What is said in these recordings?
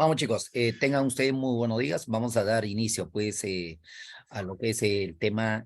Vamos chicos, tengan ustedes muy buenos días. Vamos a dar inicio pues a lo que es el tema,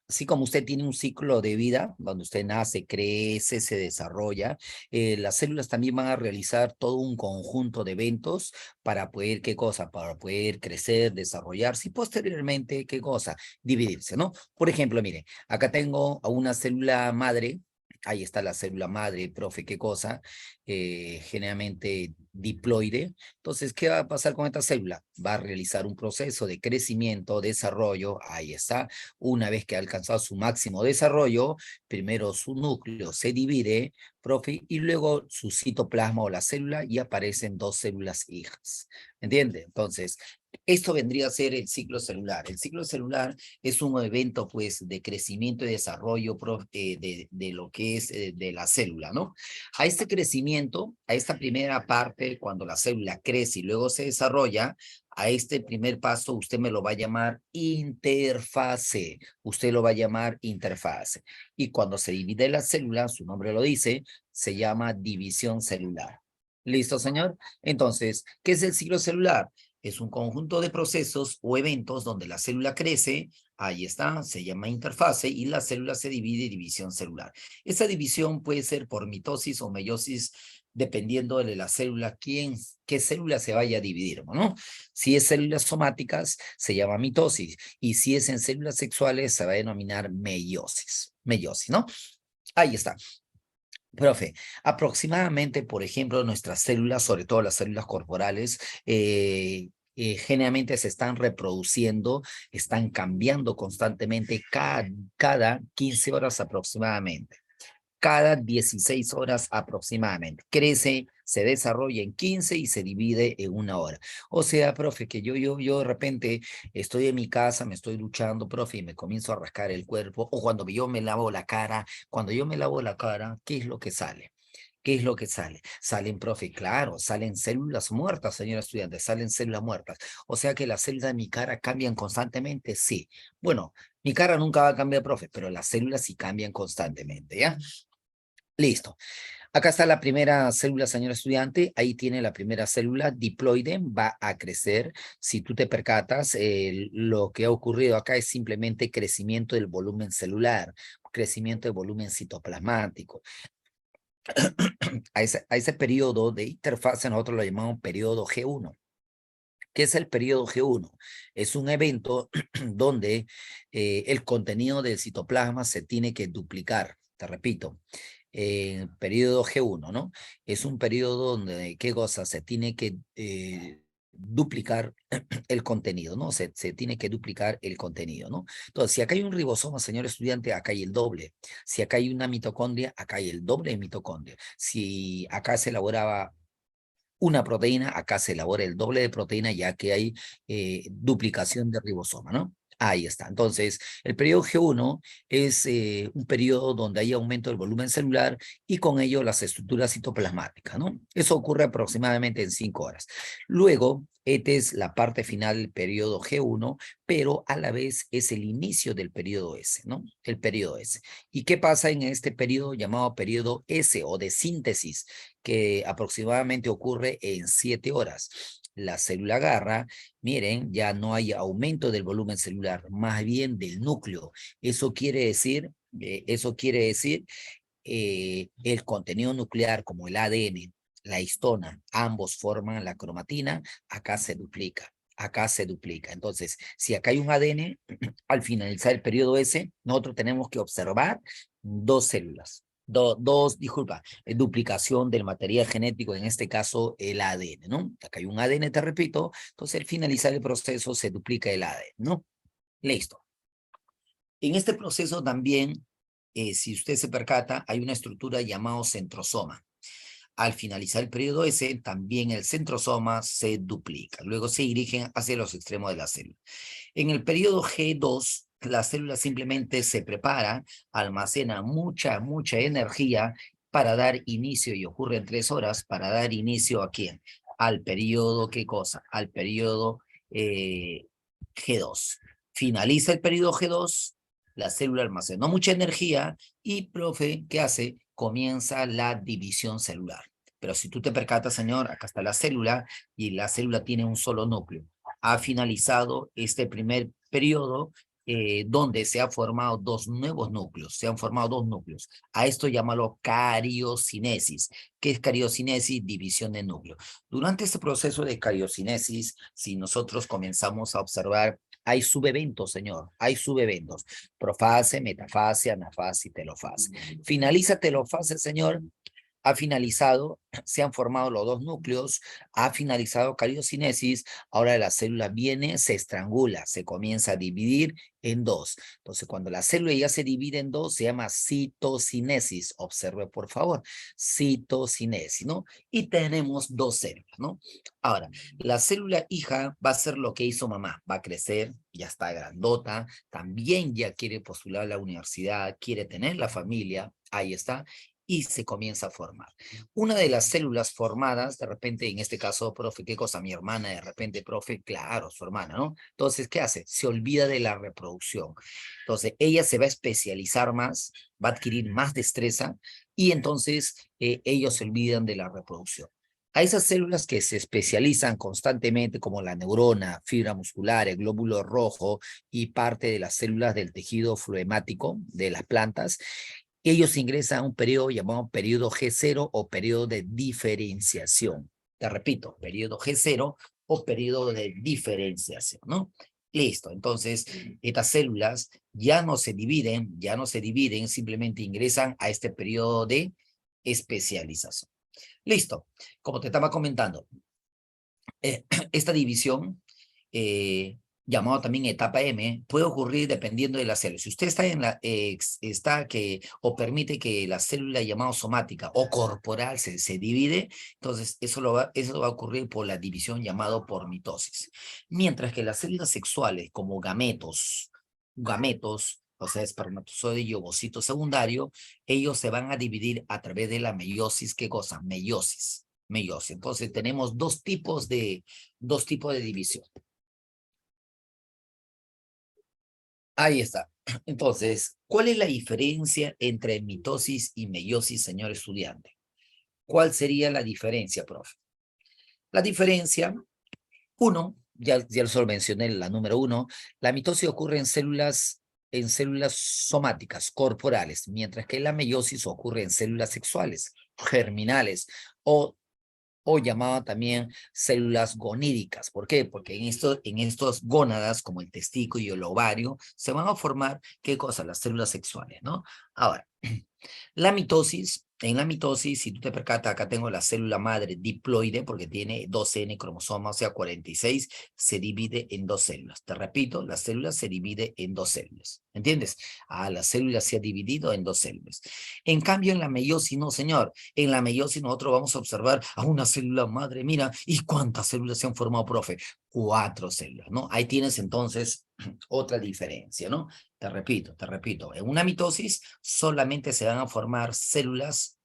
así como usted tiene un ciclo de vida donde usted nace, crece, se desarrolla, las células también van a realizar todo un conjunto de eventos para poder, ¿qué cosa? Para poder crecer, desarrollarse y posteriormente, ¿qué cosa? Dividirse, ¿no? Por ejemplo, mire, acá tengo a una célula madre. Ahí está la célula madre, profe, ¿qué cosa? Generalmente diploide. Entonces, ¿qué va a pasar con esta célula? Va a realizar un proceso de crecimiento, desarrollo, ahí está. Una vez que ha alcanzado su máximo desarrollo, primero su núcleo se divide, profe, y luego su citoplasma o la célula y aparecen dos células hijas. ¿Entiende? Entonces, esto vendría a ser el ciclo celular. El ciclo celular es un evento, pues, de crecimiento y desarrollo de lo que es de la célula, ¿no? A este crecimiento, a esta primera parte, cuando la célula crece y luego se desarrolla, a este primer paso usted me lo va a llamar interfase. Usted lo va a llamar interfase. Y cuando se divide la célula, su nombre lo dice, se llama división celular. ¿Listo, señor? Entonces, ¿qué es el ciclo celular? Es un conjunto de procesos o eventos donde la célula crece, ahí está, se llama interfase, y la célula se divide, división celular. Esa división puede ser por mitosis o meiosis, dependiendo de la célula, qué célula se vaya a dividir, ¿no? Si es células somáticas, se llama mitosis, y si es en células sexuales, se va a denominar meiosis, ¿no? Ahí está. Profe, aproximadamente, por ejemplo, nuestras células, sobre todo las células corporales, generalmente se están reproduciendo, están cambiando constantemente cada 15 horas aproximadamente, cada 16 horas aproximadamente. Crece, se desarrolla en 15 y se divide en una hora. O sea, profe, que yo de repente estoy en mi casa, me estoy duchando, profe, y me comienzo a rascar el cuerpo, o cuando yo me lavo la cara, cuando yo me lavo la cara, ¿qué es lo que sale? ¿Qué es lo que sale? Salen, profe, claro, salen células muertas, señor estudiante, salen células muertas. O sea que las células de mi cara cambian constantemente, sí. Bueno, mi cara nunca va a cambiar, profe, pero las células sí cambian constantemente, ¿ya? Listo. Acá está la primera célula, señor estudiante. Ahí tiene la primera célula diploide. Va a crecer. Si tú te percatas, lo que ha ocurrido acá es simplemente crecimiento del volumen celular, crecimiento del volumen citoplasmático. A ese periodo de interfase nosotros lo llamamos periodo G1. ¿Qué es el periodo G1? Es un evento donde el contenido del citoplasma se tiene que duplicar. Te repito, periodo G1, ¿no? Es un periodo donde, ¿qué cosa? Se tiene que duplicar el contenido, ¿no? Se tiene que duplicar el contenido, ¿no? Entonces, si acá hay un ribosoma, señor estudiante, acá hay el doble. Si acá hay una mitocondria, acá hay el doble de mitocondria. Si acá se elaboraba una proteína, acá se elabora el doble de proteína ya que hay duplicación de ribosoma, ¿no? Ahí está. Entonces, el periodo G1 es un periodo donde hay aumento del volumen celular y con ello las estructuras citoplasmáticas, ¿no? Eso ocurre aproximadamente en 5 horas. Luego, esta es la parte final del periodo G1, pero a la vez es el inicio del periodo S, ¿no? El periodo S. ¿Y qué pasa en este periodo llamado periodo S o de síntesis, que aproximadamente ocurre en 7 horas? La célula agarra, miren, ya no hay aumento del volumen celular, más bien del núcleo. Eso quiere decir el contenido nuclear como el ADN, la histona, ambos forman la cromatina, acá se duplica. Acá se duplica. Entonces, si acá hay un ADN, al finalizar el periodo S, nosotros tenemos que observar dos células. Disculpa, duplicación del material genético, en este caso el ADN, ¿no? Acá hay un ADN, te repito, entonces al finalizar el proceso se duplica el ADN, ¿no? Listo. En este proceso también, si usted se percata, hay una estructura llamada centrosoma. Al finalizar el periodo S, también el centrosoma se duplica. Luego se dirigen hacia los extremos de la célula. En el periodo G2, la célula simplemente se prepara, almacena mucha energía para dar inicio, y ocurre en 3 horas, para dar inicio ¿a quién? Al periodo, ¿qué cosa? Al periodo G2. Finaliza el periodo G2, la célula almacenó mucha energía y, profe, ¿qué hace? Comienza la división celular. Pero si tú te percatas, señor, acá está la célula y la célula tiene un solo núcleo. Ha finalizado este primer periodo donde se han formado dos nuevos núcleos, se han formado dos núcleos. A esto llámalo cariocinesis. ¿Qué es cariocinesis? División de núcleo. Durante este proceso de cariocinesis, si nosotros comenzamos a observar, hay subeventos, señor, hay subeventos. Profase, metafase, anafase y telofase. Finaliza telofase, señor, ha finalizado, se han formado los dos núcleos, ha finalizado cariocinesis, ahora la célula viene, se estrangula, se comienza a dividir en dos. Entonces, cuando la célula ya se divide en dos, se llama citocinesis. Observe, por favor, citocinesis, ¿no? Y tenemos dos células, ¿no? Ahora, la célula hija va a hacer lo que hizo mamá, va a crecer, ya está grandota, también ya quiere postular a la universidad, quiere tener la familia, ahí está, y se comienza a formar. Una de las células formadas, de repente, en este caso, profe, ¿qué cosa? Mi hermana, de repente, profe, claro, su hermana, ¿no? Entonces, ¿qué hace? Se olvida de la reproducción. Entonces, ella se va a especializar más, va a adquirir más destreza y entonces ellos se olvidan de la reproducción. A esas células que se especializan constantemente, como la neurona, fibra muscular, el glóbulo rojo y parte de las células del tejido fluemático de las plantas, ellos ingresan a un periodo llamado periodo G0 o periodo de diferenciación. Te repito, periodo G0 o periodo de diferenciación, ¿no? Listo, entonces estas células ya no se dividen, simplemente ingresan a este periodo de especialización. Listo, como te estaba comentando, esta división llamado también etapa M, puede ocurrir dependiendo de la célula. Si usted está en la, o permite que la célula llamada somática o corporal se divide, entonces eso va a ocurrir por la división llamado por mitosis. Mientras que las células sexuales, como gametos, o sea, espermatozoide y ovocito secundario, ellos se van a dividir a través de la meiosis. ¿Qué cosa? Meiosis. Entonces tenemos dos tipos de división. Ahí está. Entonces, ¿cuál es la diferencia entre mitosis y meiosis, señor estudiante? ¿Cuál sería la diferencia, profe? La diferencia, uno, ya solo mencioné la número uno, la mitosis ocurre en células somáticas, corporales, mientras que la meiosis ocurre en células sexuales, germinales o llamada también células gonídicas. ¿Por qué? Porque en estos gónadas, como el testículo y el ovario, se van a formar, ¿qué cosa? Las células sexuales, ¿no? Ahora, en la mitosis, si tú te percatas, acá tengo la célula madre diploide, porque tiene 12N cromosomas, o sea, 46, se divide en dos células. Te repito, la célula se divide en dos células. ¿Entiendes? La célula se ha dividido en dos células. En cambio, en la meiosis, no, señor. En la meiosis nosotros vamos a observar a una célula madre, mira, ¿y cuántas células se han formado, profe? 4 células, ¿no? Ahí tienes entonces otra diferencia, ¿no? Te repito, en una mitosis solamente se van a formar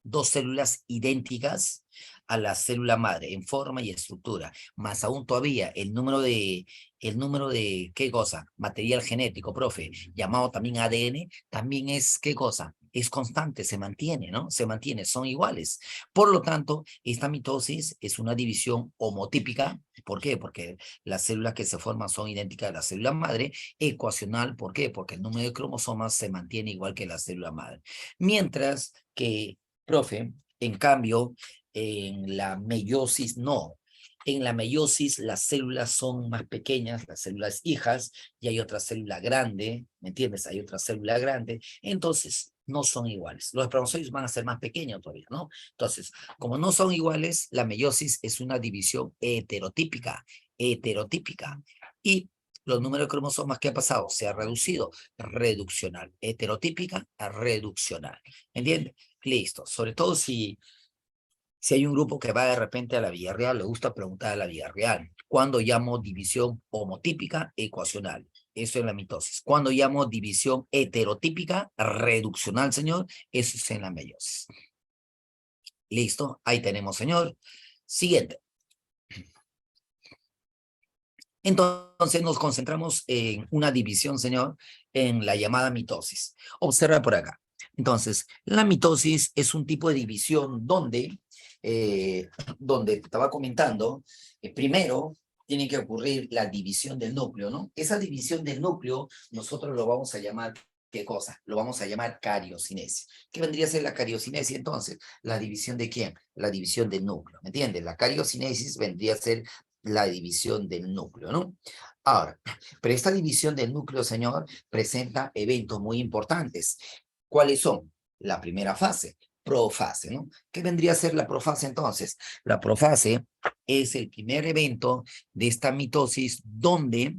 dos células idénticas a la célula madre en forma y estructura, más aún todavía el número de, ¿qué cosa? Material genético, profe, llamado también ADN, también es, ¿qué cosa? Es constante, se mantiene, ¿no? Se mantiene, son iguales. Por lo tanto, esta mitosis es una división homotípica. ¿Por qué? Porque las células que se forman son idénticas a la célula madre. Ecuacional, ¿por qué? Porque el número de cromosomas se mantiene igual que la célula madre. Mientras que, profe, en cambio, en la meiosis no. En la meiosis las células son más pequeñas, las células hijas, y hay otra célula grande, ¿me entiendes? Hay otra célula grande, entonces no son iguales. Los espermatozoides van a ser más pequeños todavía, ¿no? Entonces, como no son iguales, la meiosis es una división heterotípica. Y los números de cromosomas, ¿qué ha pasado? Se ha reducido, reduccional, heterotípica a reduccional, ¿entiendes? Listo, sobre todo si hay un grupo que va de repente a la vida real, le gusta preguntar a la vida real. ¿Cuándo llamo división homotípica ecuacional? Eso es la mitosis. ¿Cuándo llamo división heterotípica reduccional, señor? Eso es en la meiosis. Listo, ahí tenemos, señor. Siguiente. Entonces nos concentramos en una división, señor, en la llamada mitosis. Observa por acá. Entonces, la mitosis es un tipo de división donde donde te estaba comentando, primero tiene que ocurrir la división del núcleo, ¿no? Esa división del núcleo nosotros lo vamos a llamar, ¿qué cosa? Lo vamos a llamar cariocinesia. ¿Qué vendría a ser la cariocinesia entonces? ¿La división de quién? La división del núcleo, ¿me entiendes? La cariocinesis vendría a ser la división del núcleo, ¿no? Ahora, pero esta división del núcleo, señor, presenta eventos muy importantes. ¿Cuáles son? La primera fase, profase, ¿no? ¿Qué vendría a ser la profase entonces? La profase es el primer evento de esta mitosis donde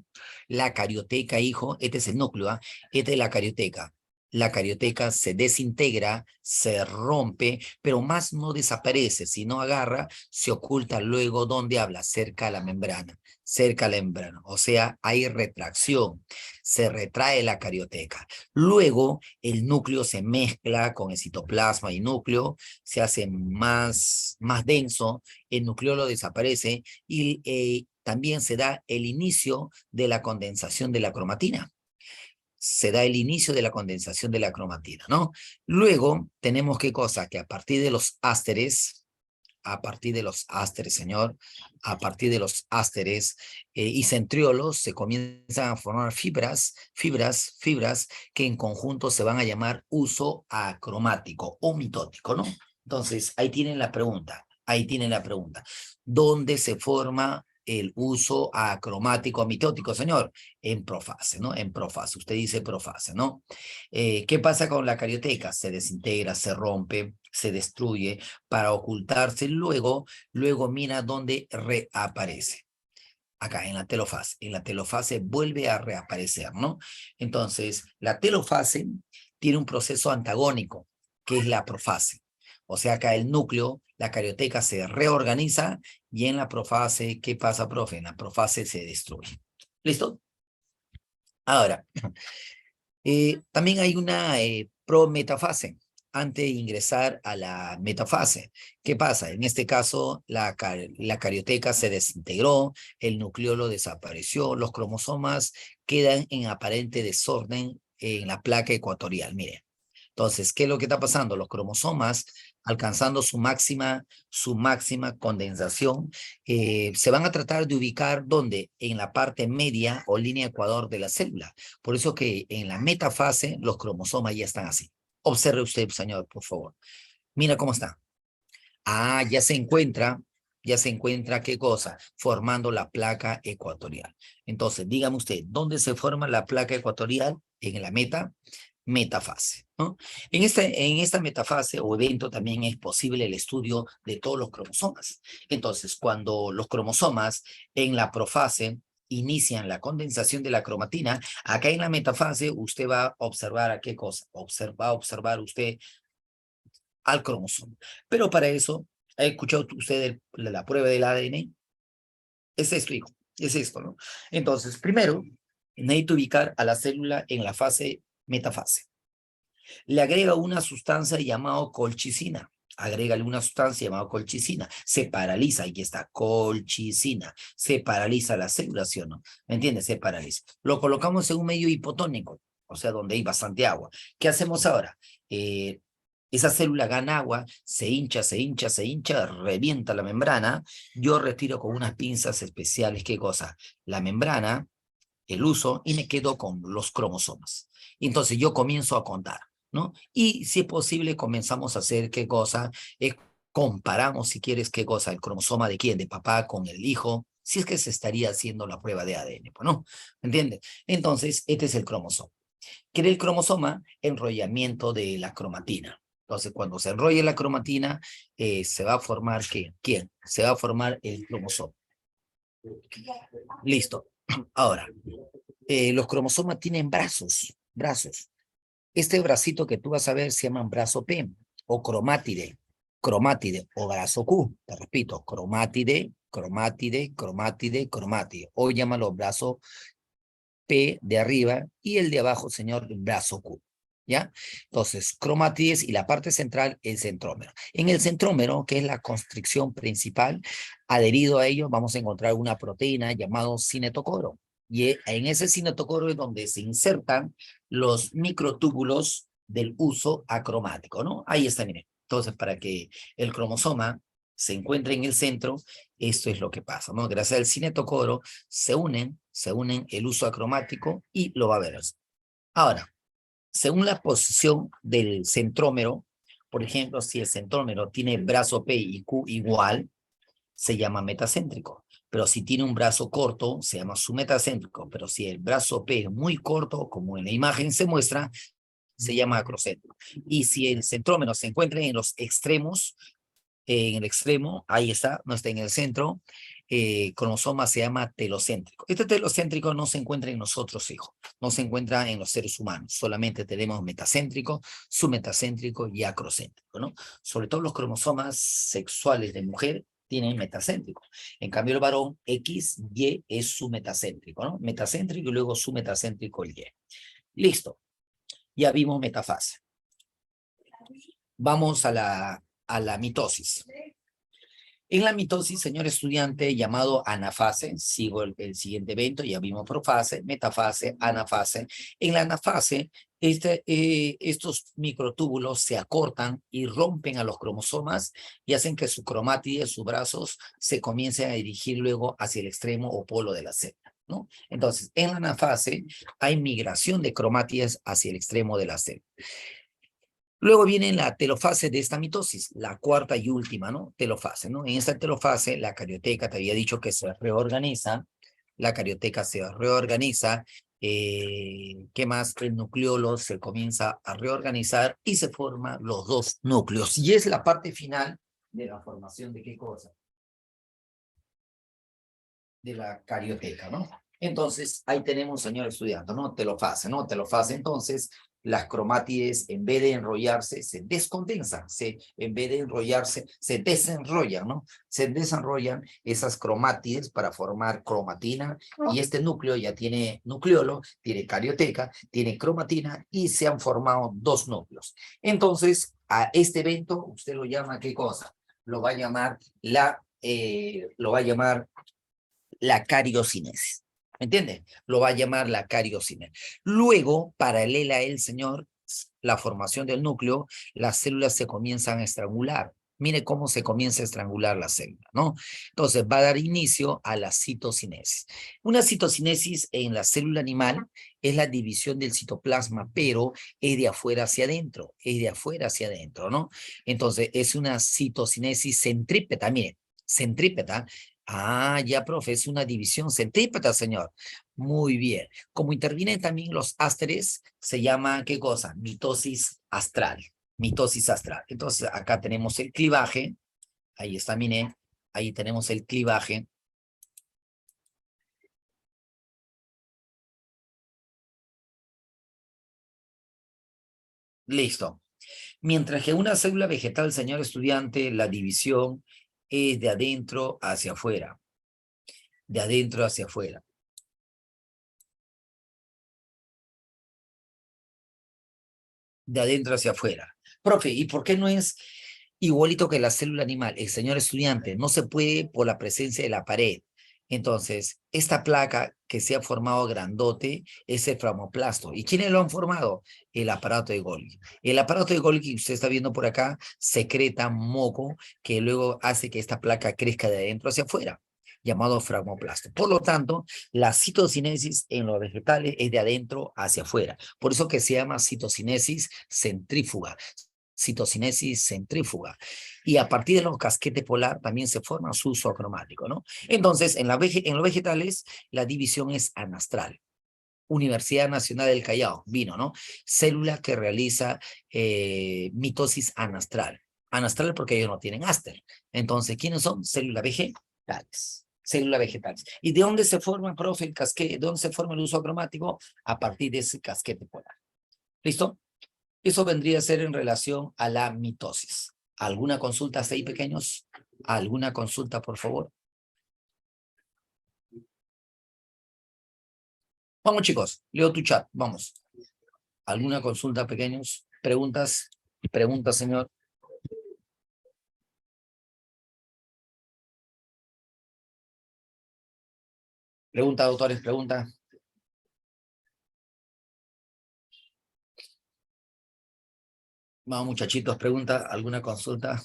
la carioteca, hijo, este es el núcleo, ¿ah? Esta es la carioteca. La carioteca se desintegra, se rompe, pero más no desaparece, sino agarra, se oculta luego donde habla, cerca a la membrana, cerca a la membrana. O sea, hay retracción, se retrae la carioteca. Luego, el núcleo se mezcla con el citoplasma y núcleo, se hace más denso, el nucleolo desaparece y también se da el inicio de la condensación de la cromatina. Se da el inicio de la condensación de la cromatina, ¿no? Luego tenemos qué cosa, que a partir de los ásteres, señor, a partir de los ásteres y centriolos se comienzan a formar fibras que en conjunto se van a llamar uso acromático o mitótico, ¿no? Entonces, ahí tienen la pregunta. ¿Dónde se forma el uso acromático mitótico, señor? En profase, ¿no? En profase, usted dice profase, ¿no? ¿Qué pasa con la carioteca? Se desintegra, se rompe, se destruye para ocultarse luego mira dónde reaparece. Acá en la telofase vuelve a reaparecer, ¿no? Entonces, la telofase tiene un proceso antagónico, que es la profase. O sea, acá el núcleo, la carioteca se reorganiza y en la profase, ¿qué pasa, profe? En la profase se destruye. ¿Listo? Ahora, también hay una prometafase antes de ingresar a la metafase. ¿Qué pasa? En este caso, la carioteca se desintegró, el nucleolo desapareció, los cromosomas quedan en aparente desorden en la placa ecuatorial. Mire, entonces, ¿qué es lo que está pasando? Los cromosomas, alcanzando su máxima condensación, se van a tratar de ubicar ¿dónde? En la parte media o línea ecuador de la célula. Por eso que en la metafase los cromosomas ya están así. Observe usted, señor, por favor. Mira cómo está. Ah, ya se encuentra, ¿qué cosa? Formando la placa ecuatorial. Entonces, dígame usted, ¿dónde se forma la placa ecuatorial? En la metafase, ¿no? En esta metafase o evento también es posible el estudio de todos los cromosomas. Entonces, cuando los cromosomas en la profase inician la condensación de la cromatina, acá en la metafase usted va a observar a qué cosa, va a observar usted al cromosoma. Pero para eso, ¿ha escuchado usted la prueba del ADN? Es esto, hijo, es esto, ¿no? Entonces, primero, necesito ubicar a la célula en la fase metafase. Le agrega una sustancia llamada colchicina. Agrégale una sustancia llamada colchicina. Se paraliza, aquí está, colchicina. Se paraliza la célula, ¿sí o no? ¿Me entiendes? Se paraliza. Lo colocamos en un medio hipotónico, o sea, donde hay bastante agua. ¿Qué hacemos ahora? Esa célula gana agua, se hincha, revienta la membrana. Yo retiro con unas pinzas especiales, ¿qué cosa? La membrana, el uso, y me quedo con los cromosomas. Y entonces yo comienzo a contar, ¿no? Y si es posible, comenzamos a hacer qué cosa, comparamos, si quieres, qué cosa, el cromosoma de quién, de papá con el hijo, si es que se estaría haciendo la prueba de ADN, pues no, ¿entiendes? Entonces, este es el cromosoma. ¿Qué era el cromosoma? Enrollamiento de la cromatina. Entonces, cuando se enrolla la cromatina, se va a formar, ¿quién? Se va a formar el cromosoma. Listo. Ahora, los cromosomas tienen brazos. Este bracito que tú vas a ver se llama brazo P o cromátide o brazo Q. Te repito, cromátide. Hoy llámalo brazo P de arriba y el de abajo, señor, brazo Q. ¿Ya? Entonces, cromátides y la parte central, el centrómero. En el centrómero, que es la constricción principal, adherido a ello vamos a encontrar una proteína llamada cinetocoro. Y en ese cinetocoro es donde se insertan los microtúbulos del uso acromático, ¿no? Ahí está, miren. Entonces, para que el cromosoma se encuentra en el centro, esto es lo que pasa, ¿no? Gracias al cinetocoro se unen el uso acromático y lo va a ver. Ahora, según la posición del centrómero, por ejemplo, si el centrómero tiene brazo P y Q igual, se llama metacéntrico. Pero si tiene un brazo corto, se llama submetacéntrico. Pero si el brazo P es muy corto, como en la imagen se muestra, se llama acrocéntrico. Y si el centrómero se encuentra en los extremos, en el extremo, ahí está, no está en el centro, cromosoma se llama telocéntrico. Este telocéntrico no se encuentra en nosotros, hijo, no se encuentra en los seres humanos, solamente tenemos metacéntrico, submetacéntrico y acrocéntrico, ¿no? Sobre todo los cromosomas sexuales de mujer tienen metacéntrico. En cambio, el varón X, Y es submetacéntrico, ¿no? Metacéntrico y luego submetacéntrico el Y. Listo, ya vimos metafase. Vamos a la mitosis. En la mitosis, señor estudiante, llamado anafase, sigo el siguiente evento, ya vimos profase, metafase, anafase. En la anafase, estos microtúbulos se acortan y rompen a los cromosomas y hacen que su cromátides, sus brazos, se comiencen a dirigir luego hacia el extremo o polo de la célula, ¿no? Entonces, en la anafase hay migración de cromátides hacia el extremo de la célula. Luego viene la telofase de esta mitosis, la cuarta y última, ¿no? Telofase, ¿no? En esta telofase, la carioteca, te había dicho que se reorganiza, la carioteca se reorganiza, ¿qué más? El nucleolo se comienza a reorganizar y se forman los dos núcleos. Y es la parte final de la formación de ¿qué cosa? De la carioteca, ¿no? Entonces, ahí tenemos, señor estudiante, ¿no? Telofase, ¿no? Telofase, entonces, las cromátides, en vez de enrollarse, se descondensan, en vez de enrollarse, se desenrollan, ¿no? Se desenrollan esas cromátides para formar cromatina, y este núcleo ya tiene nucleolo, tiene carioteca, tiene cromatina, y se han formado dos núcleos. Entonces, a este evento, usted lo llama, ¿qué cosa? Lo va a llamar la cariocinesis. ¿Me entiende? Lo va a llamar la cariocinesis. Luego, paralela a él, señor, la formación del núcleo, las células se comienzan a estrangular. Mire cómo se comienza a estrangular la célula, ¿no? Entonces, va a dar inicio a la citocinesis. Una citocinesis en la célula animal es la división del citoplasma, pero es de afuera hacia adentro, es de afuera hacia adentro, ¿no? Entonces, es una citocinesis centrípeta, mire, centrípeta. Ah, ya, profe, es una división centrípeta, señor. Muy bien. Como intervienen también los ásteres, se llama, ¿qué cosa? Mitosis astral. Mitosis astral. Entonces, acá tenemos el clivaje. Ahí está, mire. Ahí tenemos el clivaje. Listo. Mientras que una célula vegetal, señor estudiante, la división es de adentro hacia afuera. De adentro hacia afuera. De adentro hacia afuera. Profe, ¿y por qué no es igualito que la célula animal? El señor estudiante, no se puede por la presencia de la pared. Entonces, esta placa que se ha formado grandote es el fragmoplasto. ¿Y quiénes lo han formado? El aparato de Golgi. El aparato de Golgi que usted está viendo por acá secreta moco que luego hace que esta placa crezca de adentro hacia afuera, llamado fragmoplasto. Por lo tanto, la citocinesis en los vegetales es de adentro hacia afuera. Por eso que se llama citocinesis centrífuga. Citocinesis centrífuga. Y a partir de los casquetes polar también se forma su uso acromático, ¿no? Entonces, en los vegetales, la división es anastral. Universidad Nacional del Callao, vino, ¿no? Célula que realiza mitosis anastral. Anastral porque ellos no tienen áster. Entonces, ¿quiénes son? Células vegetales. Células vegetales. ¿Y de dónde se forma, profe, el casquete? ¿De dónde se forma el uso acromático? A partir de ese casquete polar. ¿Listo? Eso vendría a ser en relación a la mitosis. ¿Alguna consulta hasta ahí, pequeños? ¿Alguna consulta, por favor? Vamos, chicos, leo tu chat, vamos. ¿Alguna consulta, pequeños? ¿Preguntas? ¿Preguntas, señor? Pregunta, doctores, pregunta. Vamos, muchachitos, pregunta, ¿alguna consulta?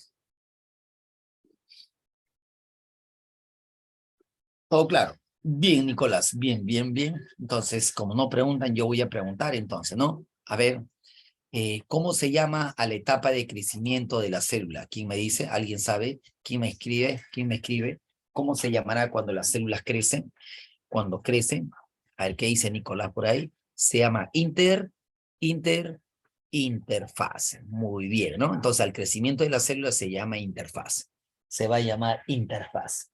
Todo claro. Bien, Nicolás, bien, bien, bien. Entonces, como no preguntan, yo voy a preguntar entonces, ¿no? A ver, ¿cómo se llama a la etapa de crecimiento de la célula? ¿Quién me dice? ¿Alguien sabe? ¿Quién me escribe? ¿Quién me escribe? ¿Cómo se llamará cuando las células crecen? Cuando crecen, a ver qué dice Nicolás por ahí, se llama interfase. Muy bien, ¿no? Entonces, al crecimiento de las células se llama interfase. Se va a llamar interfase,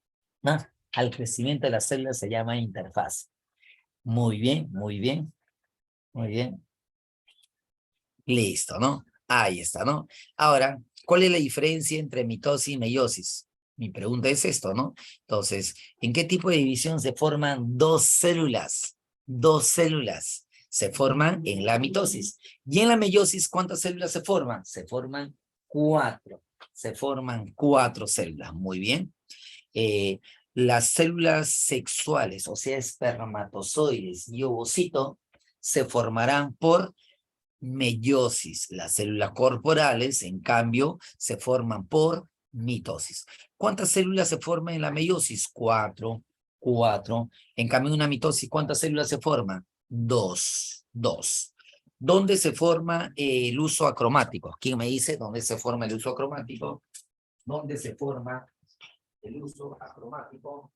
¿no? Al crecimiento de las células se llama interfase. Muy bien, muy bien, muy bien. Listo, ¿no? Ahí está, ¿no? Ahora, ¿cuál es la diferencia entre mitosis y meiosis? Mi pregunta es esto, ¿no? Entonces, ¿en qué tipo de división se forman dos células? Dos células se forman en la mitosis. Y en la meiosis, ¿cuántas células se forman? Se forman cuatro. Se forman cuatro células. Muy bien. Eh, las células sexuales, o sea, espermatozoides y ovocito, se formarán por meiosis. Las células corporales, en cambio, se forman por mitosis. ¿Cuántas células se forman en la meiosis? Cuatro. Cuatro. En cambio, en una mitosis, ¿cuántas células se forman? Dos. Dos. ¿Dónde se forma el uso acromático? ¿Quién me dice dónde se forma el uso acromático? ¿Dónde se forma el uso acromático?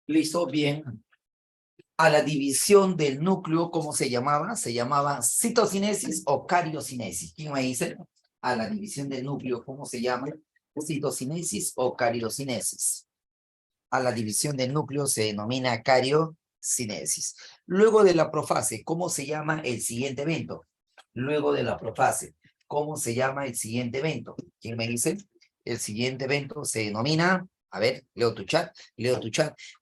Listo, bien. A la división del núcleo, ¿cómo se llamaba? Se llamaba citocinesis o cariocinesis. ¿Quién me dice? A la división del núcleo, ¿cómo se llama? Citocinesis o cariocinesis. A la división del núcleo se denomina cariocinesis. Luego de la profase, ¿cómo se llama el siguiente evento? Luego de la profase, ¿cómo se llama el siguiente evento? ¿Quién me dice? El siguiente evento se denomina, a ver, leo tu chat.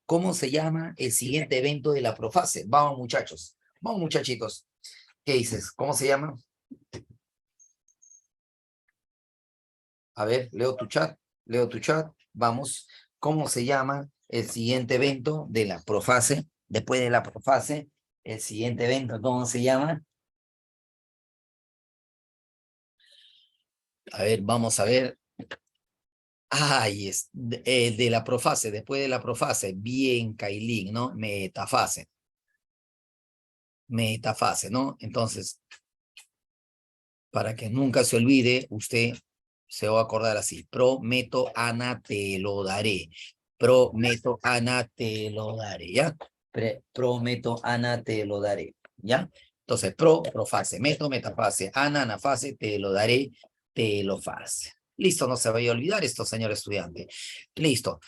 ¿Cómo se llama el siguiente evento de la profase? Vamos, muchachos. Vamos, muchachitos. ¿Qué dices? ¿Cómo se llama? A ver, leo tu chat. Vamos. ¿Cómo se llama el siguiente evento de la profase? Después de la profase, el siguiente evento, ¿cómo se llama? A ver, vamos a ver. Ay, es de la profase, después de la profase. Bien, Kailin, ¿no? Metafase, ¿no? Entonces, para que nunca se olvide, usted se va a acordar así. Prometo, Ana, te lo daré. Prometo, Ana, te lo daré, ¿ya? Prometo, Ana, te lo daré, ¿ya? Entonces, profase, meto, metafase, Ana, anafase, te lo daré, te lo fase. Listo, no se vaya a olvidar esto, señor estudiante. Listo.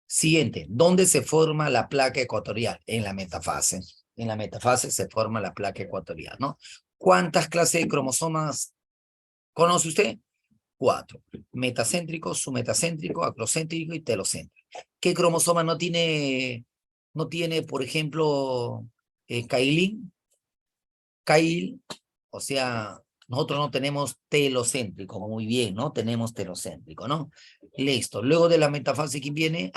Siguiente, ¿dónde se forma la placa ecuatorial? En la metafase. En la metafase se forma la placa ecuatorial, ¿no? ¿Cuántas clases de cromosomas conoce usted? Cuatro. Metacéntrico, submetacéntrico, acrocéntrico y telocéntrico. ¿Qué cromosoma no tiene, por ejemplo, Kailin? Kail, o sea, nosotros no tenemos telocéntrico, muy bien, ¿no? Tenemos telocéntrico, ¿no? Listo. Luego de la metafase, ¿quién viene?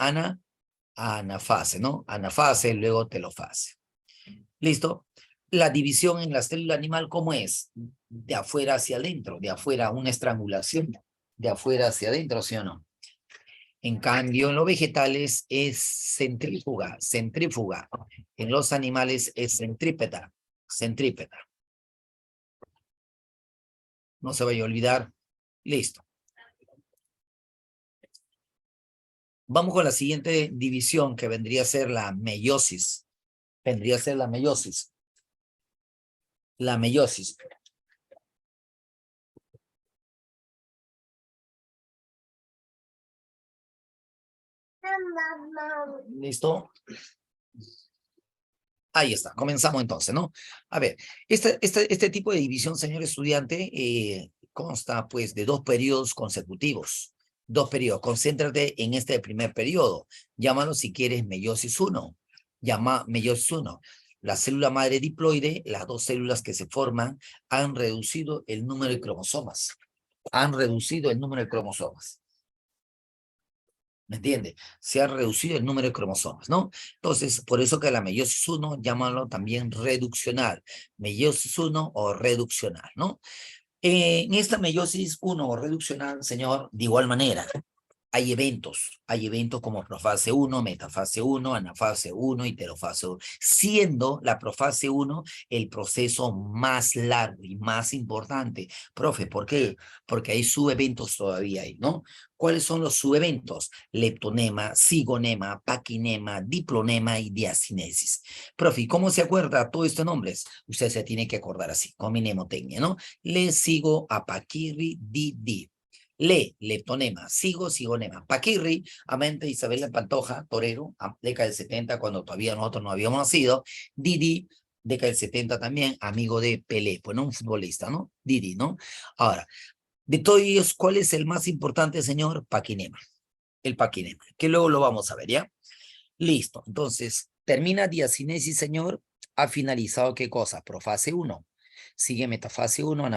Anafase, ¿no? Anafase, luego telofase. ¿Listo? La división en la célula animal, ¿cómo es? De afuera hacia adentro, de afuera, una estrangulación, de afuera hacia adentro, ¿sí o no? En cambio, en los vegetales es centrífuga, centrífuga. En los animales es centrípeta, centrípeta. No se vaya a olvidar. Listo. Vamos con la siguiente división que vendría a ser la meiosis. Vendría a ser la meiosis. La meiosis. ¿Listo? Ahí está, comenzamos entonces, ¿no? A ver, este tipo de división, señor estudiante, consta pues de dos periodos consecutivos. Dos periodos. Concéntrate en este primer periodo. Llámalo si quieres meiosis 1. Llama meiosis 1. La célula madre diploide, las dos células que se forman, han reducido el número de cromosomas. Han reducido el número de cromosomas. ¿Me entiende? Se ha reducido el número de cromosomas, ¿no? Entonces, por eso que la meiosis uno, llámalo también reduccional, meiosis uno o reduccional, ¿no? En esta meiosis uno o reduccional, señor, de igual manera, hay eventos como profase uno, metafase uno, anafase uno y telofase uno, siendo la profase uno el proceso más largo y más importante. Profe, ¿por qué? Porque hay subeventos todavía ahí, ¿no? ¿Cuáles son los subeventos? Leptonema, cigonema, paquinema, diplonema y diacinesis. Profe, ¿cómo se acuerda todos estos nombres? Usted se tiene que acordar así, con mi mnemotecnia, ¿no? Le sigo a paquirri, di. Leptonema, sigonema. Paquirri, amante Isabel de Pantoja, torero, década del 70, cuando todavía nosotros no habíamos nacido. Didi, década del 70 también, amigo de Pelé, pues no un futbolista, ¿no? Didi, ¿no? Ahora, de todos ellos, ¿cuál es el más importante, señor? Paquinema, el paquinema, que luego lo vamos a ver, ¿ya? Listo, entonces, termina diacinesis, señor, ha finalizado ¿qué cosa? Profase uno. Sigue metafase uno,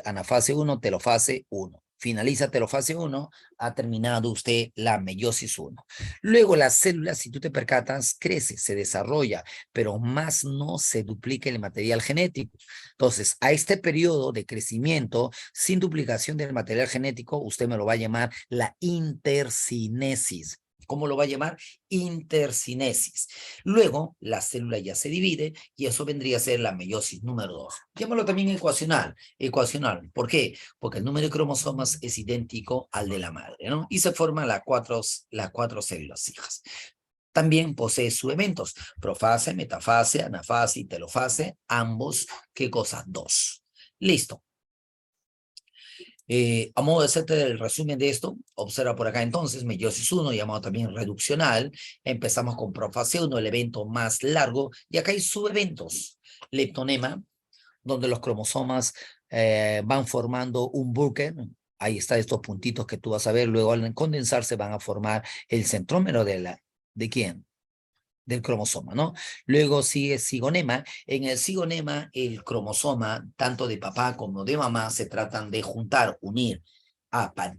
anafase uno, telofase uno. Finaliza telofase uno, ha terminado usted la meiosis uno. Luego la célula, si tú te percatas, crece, se desarrolla, pero más no se duplica el material genético. Entonces, a este periodo de crecimiento, sin duplicación del material genético, usted me lo va a llamar la intercinesis. ¿Cómo lo va a llamar? Intercinesis. Luego, la célula ya se divide y eso vendría a ser la meiosis número 2. Llámalo también ecuacional. Ecuacional. ¿Por qué? Porque el número de cromosomas es idéntico al de la madre, ¿no? Y se forman las cuatro células hijas. También posee subeventos, profase, metafase, anafase y telofase, ambos, ¿qué cosa? Dos. Listo. A modo de hacerte el resumen de esto, observa por acá entonces, meiosis uno, llamado también reduccional. Empezamos con profase uno, el evento más largo, y acá hay subeventos. Leptonema, donde los cromosomas van formando un buque. Ahí está estos puntitos que tú vas a ver. Luego al condensarse van a formar el centrómero ¿de quién? Del cromosoma, ¿no? Luego sigue cigonema. En el cigonema, el cromosoma, tanto de papá como de mamá, se tratan de juntar, unir,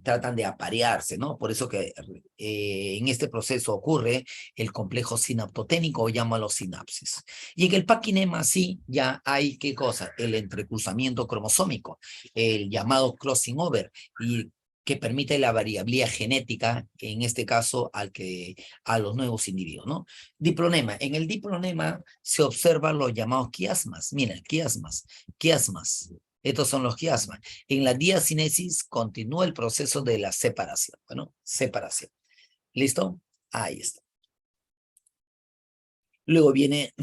tratan de aparearse, ¿no? Por eso que en este proceso ocurre el complejo sinaptoténico, o llámalo sinapsis. Y en el paquinema, sí, ya hay, ¿qué cosa? El entrecruzamiento cromosómico, el llamado crossing over, y que permite la variabilidad genética, en este caso, a los nuevos individuos, ¿no? Diplonema. En el diplonema se observan los llamados quiasmas. Mira, quiasmas. Estos son los quiasmas. En la diacinesis continúa el proceso de la separación. Bueno, separación. ¿Listo? Ahí está. Luego viene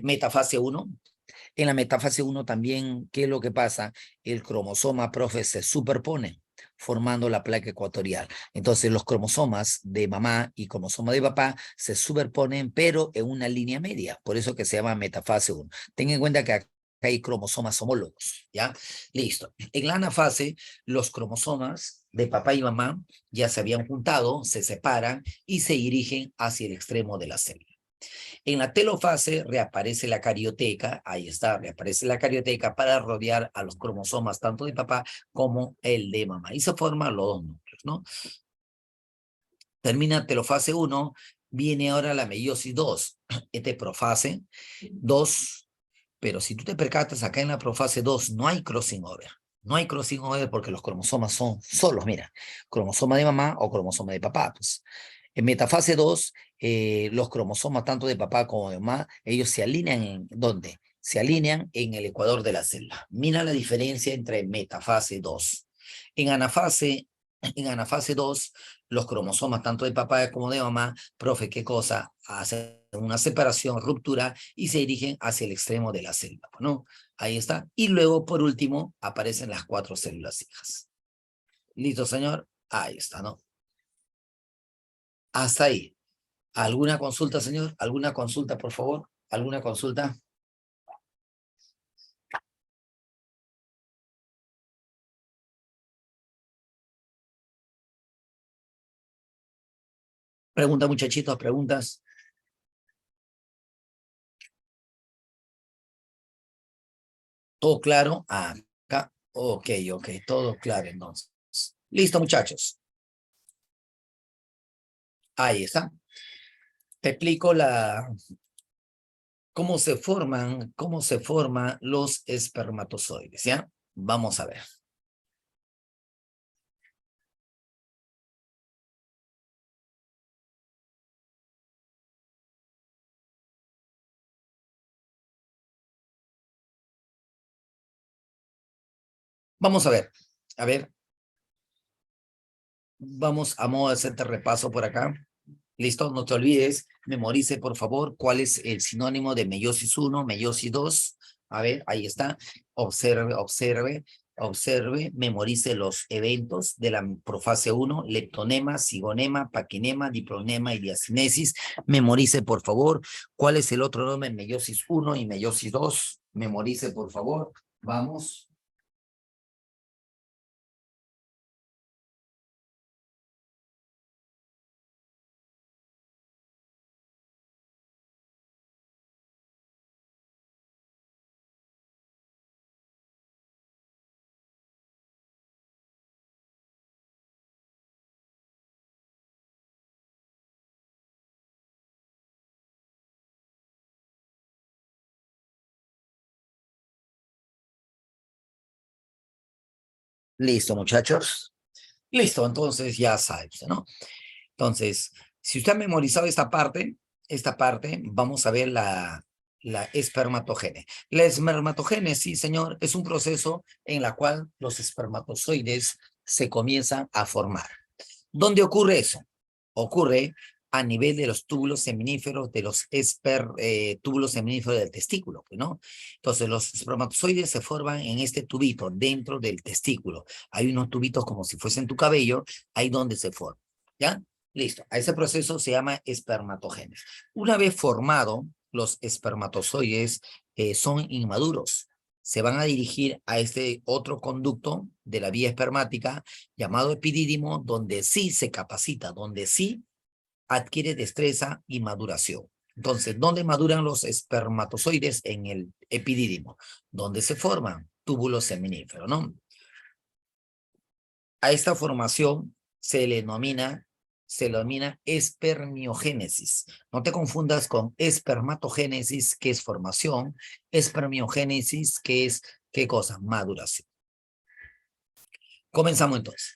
metafase 1. En la metafase 1 también, ¿qué es lo que pasa? El cromosoma, profe, se superpone formando la placa ecuatorial. Entonces los cromosomas de mamá y cromosoma de papá se superponen, pero en una línea media. Por eso que se llama metafase 1. Ten en cuenta que acá hay cromosomas homólogos, ¿ya? Listo. En la anafase, los cromosomas de papá y mamá ya se habían juntado, se separan y se dirigen hacia el extremo de la célula. En la telofase reaparece la carioteca, ahí está, reaparece la carioteca para rodear a los cromosomas tanto de papá como el de mamá. Y se forman los dos núcleos, ¿no? Termina telofase 1, viene ahora la meiosis 2, este profase 2, pero si tú te percatas acá en la profase 2 no hay crossing over. No hay crossing over porque los cromosomas son solos, mira, cromosoma de mamá o cromosoma de papá. Pues. En metafase 2, los cromosomas tanto de papá como de mamá, ellos se alinean en ¿dónde? Se alinean en el ecuador de la célula. Mira la diferencia entre metafase 2. En anafase, en anafase 2, los cromosomas tanto de papá como de mamá, profe, ¿qué cosa? Hacen una separación, ruptura y se dirigen hacia el extremo de la célula, ¿no? Ahí está. Y luego, por último, aparecen las cuatro células hijas. ¿Listo, señor? Ahí está, ¿no? Hasta ahí. ¿Alguna consulta, señor? ¿Alguna consulta, por favor? ¿Alguna consulta? Pregunta, muchachitos, preguntas. ¿Todo claro? Acá. Ok, todo claro entonces. Listo, muchachos. Ahí está. Te explico cómo se forman los espermatozoides, ¿ya? Vamos a ver. Vamos a ver. A ver, vamos a modo de hacerte repaso por acá. Listo, no te olvides, memorice por favor cuál es el sinónimo de meiosis 1, meiosis 2. A ver, ahí está. Observe, memorice los eventos de la profase 1, leptonema, cigonema, paquinema, dipronema y diacinesis. Memorice por favor cuál es el otro nombre, meiosis 1 y meiosis 2. Memorice por favor. Vamos. Listo, muchachos. Listo, entonces ya sabes, ¿no? Entonces, si usted ha memorizado esta parte, vamos a ver la espermatogénesis. La espermatogénesis, señor, es un proceso en la cual los espermatozoides se comienzan a formar. ¿Dónde ocurre eso? Ocurre a nivel de los túbulos seminíferos, de los túbulos seminíferos del testículo, ¿no? Entonces, los espermatozoides se forman en este tubito, dentro del testículo. Hay unos tubitos como si fuesen tu cabello, ahí donde se forman, ¿ya? Listo. A ese proceso se llama espermatogénesis. Una vez formado, los espermatozoides son inmaduros. Se van a dirigir a este otro conducto de la vía espermática llamado epidídimo, donde sí se capacita, donde sí adquiere destreza y maduración. Entonces, ¿dónde maduran los espermatozoides? En el epidídimo. ¿Dónde se forman? Túbulos seminíferos, ¿no? A esta formación se le denomina espermiogénesis. No te confundas con espermatogénesis, que es formación, espermiogénesis, que es, ¿qué cosa? Maduración. Comenzamos entonces.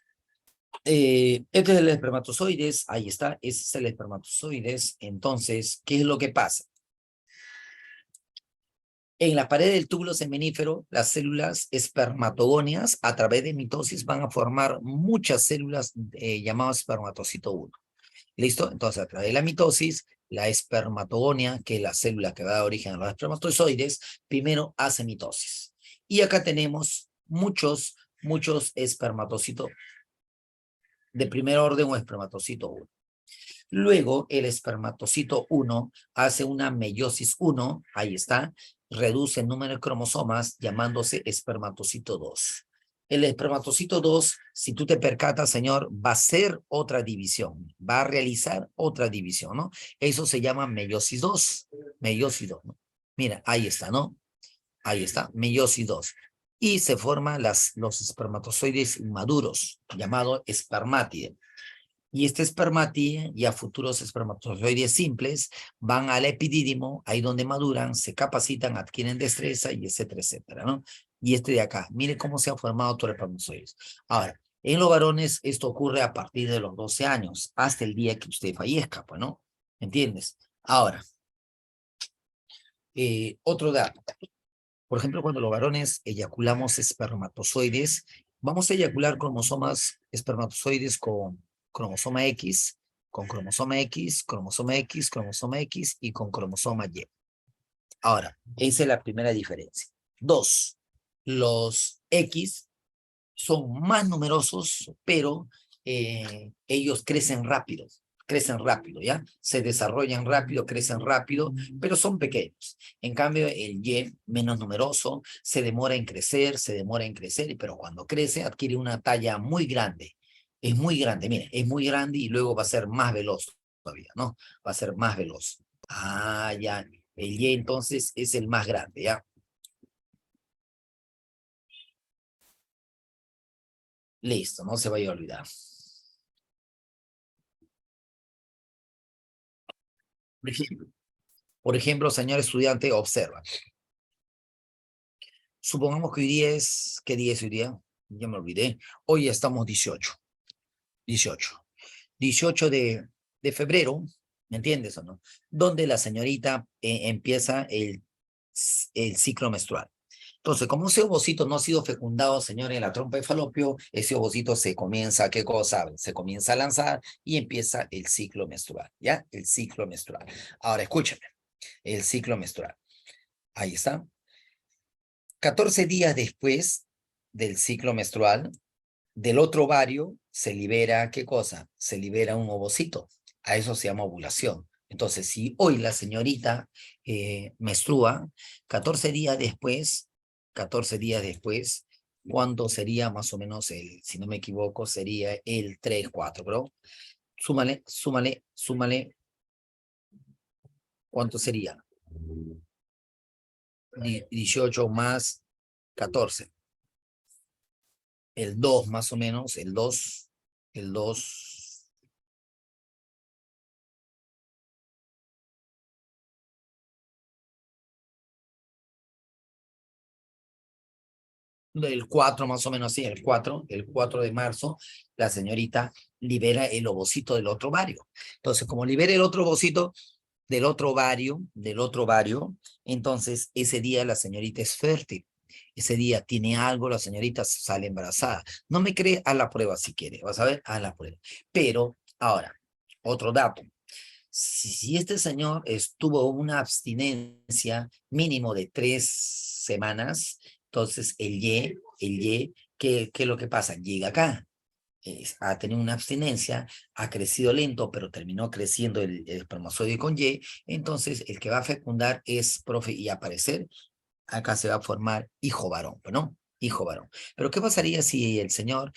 Este es el espermatozoides, ahí está, ese es el espermatozoides. Entonces, ¿qué es lo que pasa? En la pared del túbulo seminífero, las células espermatogonias, a través de mitosis, van a formar muchas células llamadas espermatocito 1. ¿Listo? Entonces, a través de la mitosis, la espermatogonia, que es la célula que va a dar origen a los espermatozoides, primero hace mitosis. Y acá tenemos muchos espermatocitos de primer orden o espermatocito 1. Luego, el espermatocito 1 hace una meiosis 1, ahí está, reduce el número de cromosomas llamándose espermatocito 2. El espermatocito 2, si tú te percatas, señor, va a ser otra división, va a realizar otra división, ¿no? Eso se llama meiosis 2, meiosis 2, ¿no? Mira, ahí está, ¿no? Ahí está, meiosis 2. Y se forman los espermatozoides inmaduros, llamado espermátide. Y este espermati y a futuros espermatozoides simples van al epidídimo, ahí donde maduran, se capacitan, adquieren destreza y etcétera, etcétera, ¿no? Y este de acá, mire cómo se han formado todos los espermatozoides. Ahora, en los varones esto ocurre a partir de los 12 años, hasta el día que usted fallezca, pues, ¿no? ¿Entiendes? Ahora, otro dato. Por ejemplo, cuando los varones eyaculamos espermatozoides, vamos a eyacular cromosomas espermatozoides con cromosoma X, con cromosoma X, cromosoma X, cromosoma X y con cromosoma Y. Ahora, esa es la primera diferencia. Dos, los X son más numerosos, pero ellos crecen rápido, ¿ya? Se desarrollan rápido, crecen rápido, pero son pequeños. En cambio, el Y, menos numeroso, se demora en crecer, pero cuando crece adquiere una talla muy grande. Es muy grande, mire, es muy grande y luego va a ser más veloz todavía, ¿no? Va a ser más veloz. Ah, ya. El Y entonces es el más grande, ¿ya? Listo, no se vaya a olvidar. Por ejemplo, señor estudiante, observa. Supongamos que hoy día es, ¿qué día es hoy día? Ya me olvidé. Hoy estamos 18 de febrero, ¿me entiendes o no? Donde la señorita empieza el ciclo menstrual. Entonces, como ese ovocito no ha sido fecundado, señor, en la trompa de falopio, ese ovocito se comienza, ¿qué cosa? Se comienza a lanzar y empieza el ciclo menstrual, ¿ya? El ciclo menstrual. Ahora, escúchame, el ciclo menstrual. Ahí está. 14 días después del ciclo menstrual, del otro ovario se libera, ¿qué cosa? Se libera un ovocito. A eso se llama ovulación. Entonces, si hoy la señorita menstrua, 14 días después, 14 días después, ¿cuándo sería más o menos si no me equivoco, sería el 3 4, bro? Súmale, ¿cuánto sería? 18 más 14. El 2 más o menos, el 2 el 4 más o menos, sí, el cuatro de marzo, la señorita libera el ovocito del otro ovario. Entonces, como libera el otro ovocito del otro ovario, entonces ese día la señorita es fértil. Ese día tiene algo, la señorita sale embarazada. No me cree, a la prueba si quiere, vas a ver, a la prueba. Pero ahora, otro dato. Si este señor estuvo una abstinencia mínimo de 3 semanas, entonces ¿qué es lo que pasa? Llega acá, ha tenido una abstinencia, ha crecido lento, pero terminó creciendo el espermatozoide con Y, entonces el que va a fecundar es, profe, y aparecer, acá se va a formar hijo varón, ¿no? Hijo varón. Pero ¿qué pasaría si el señor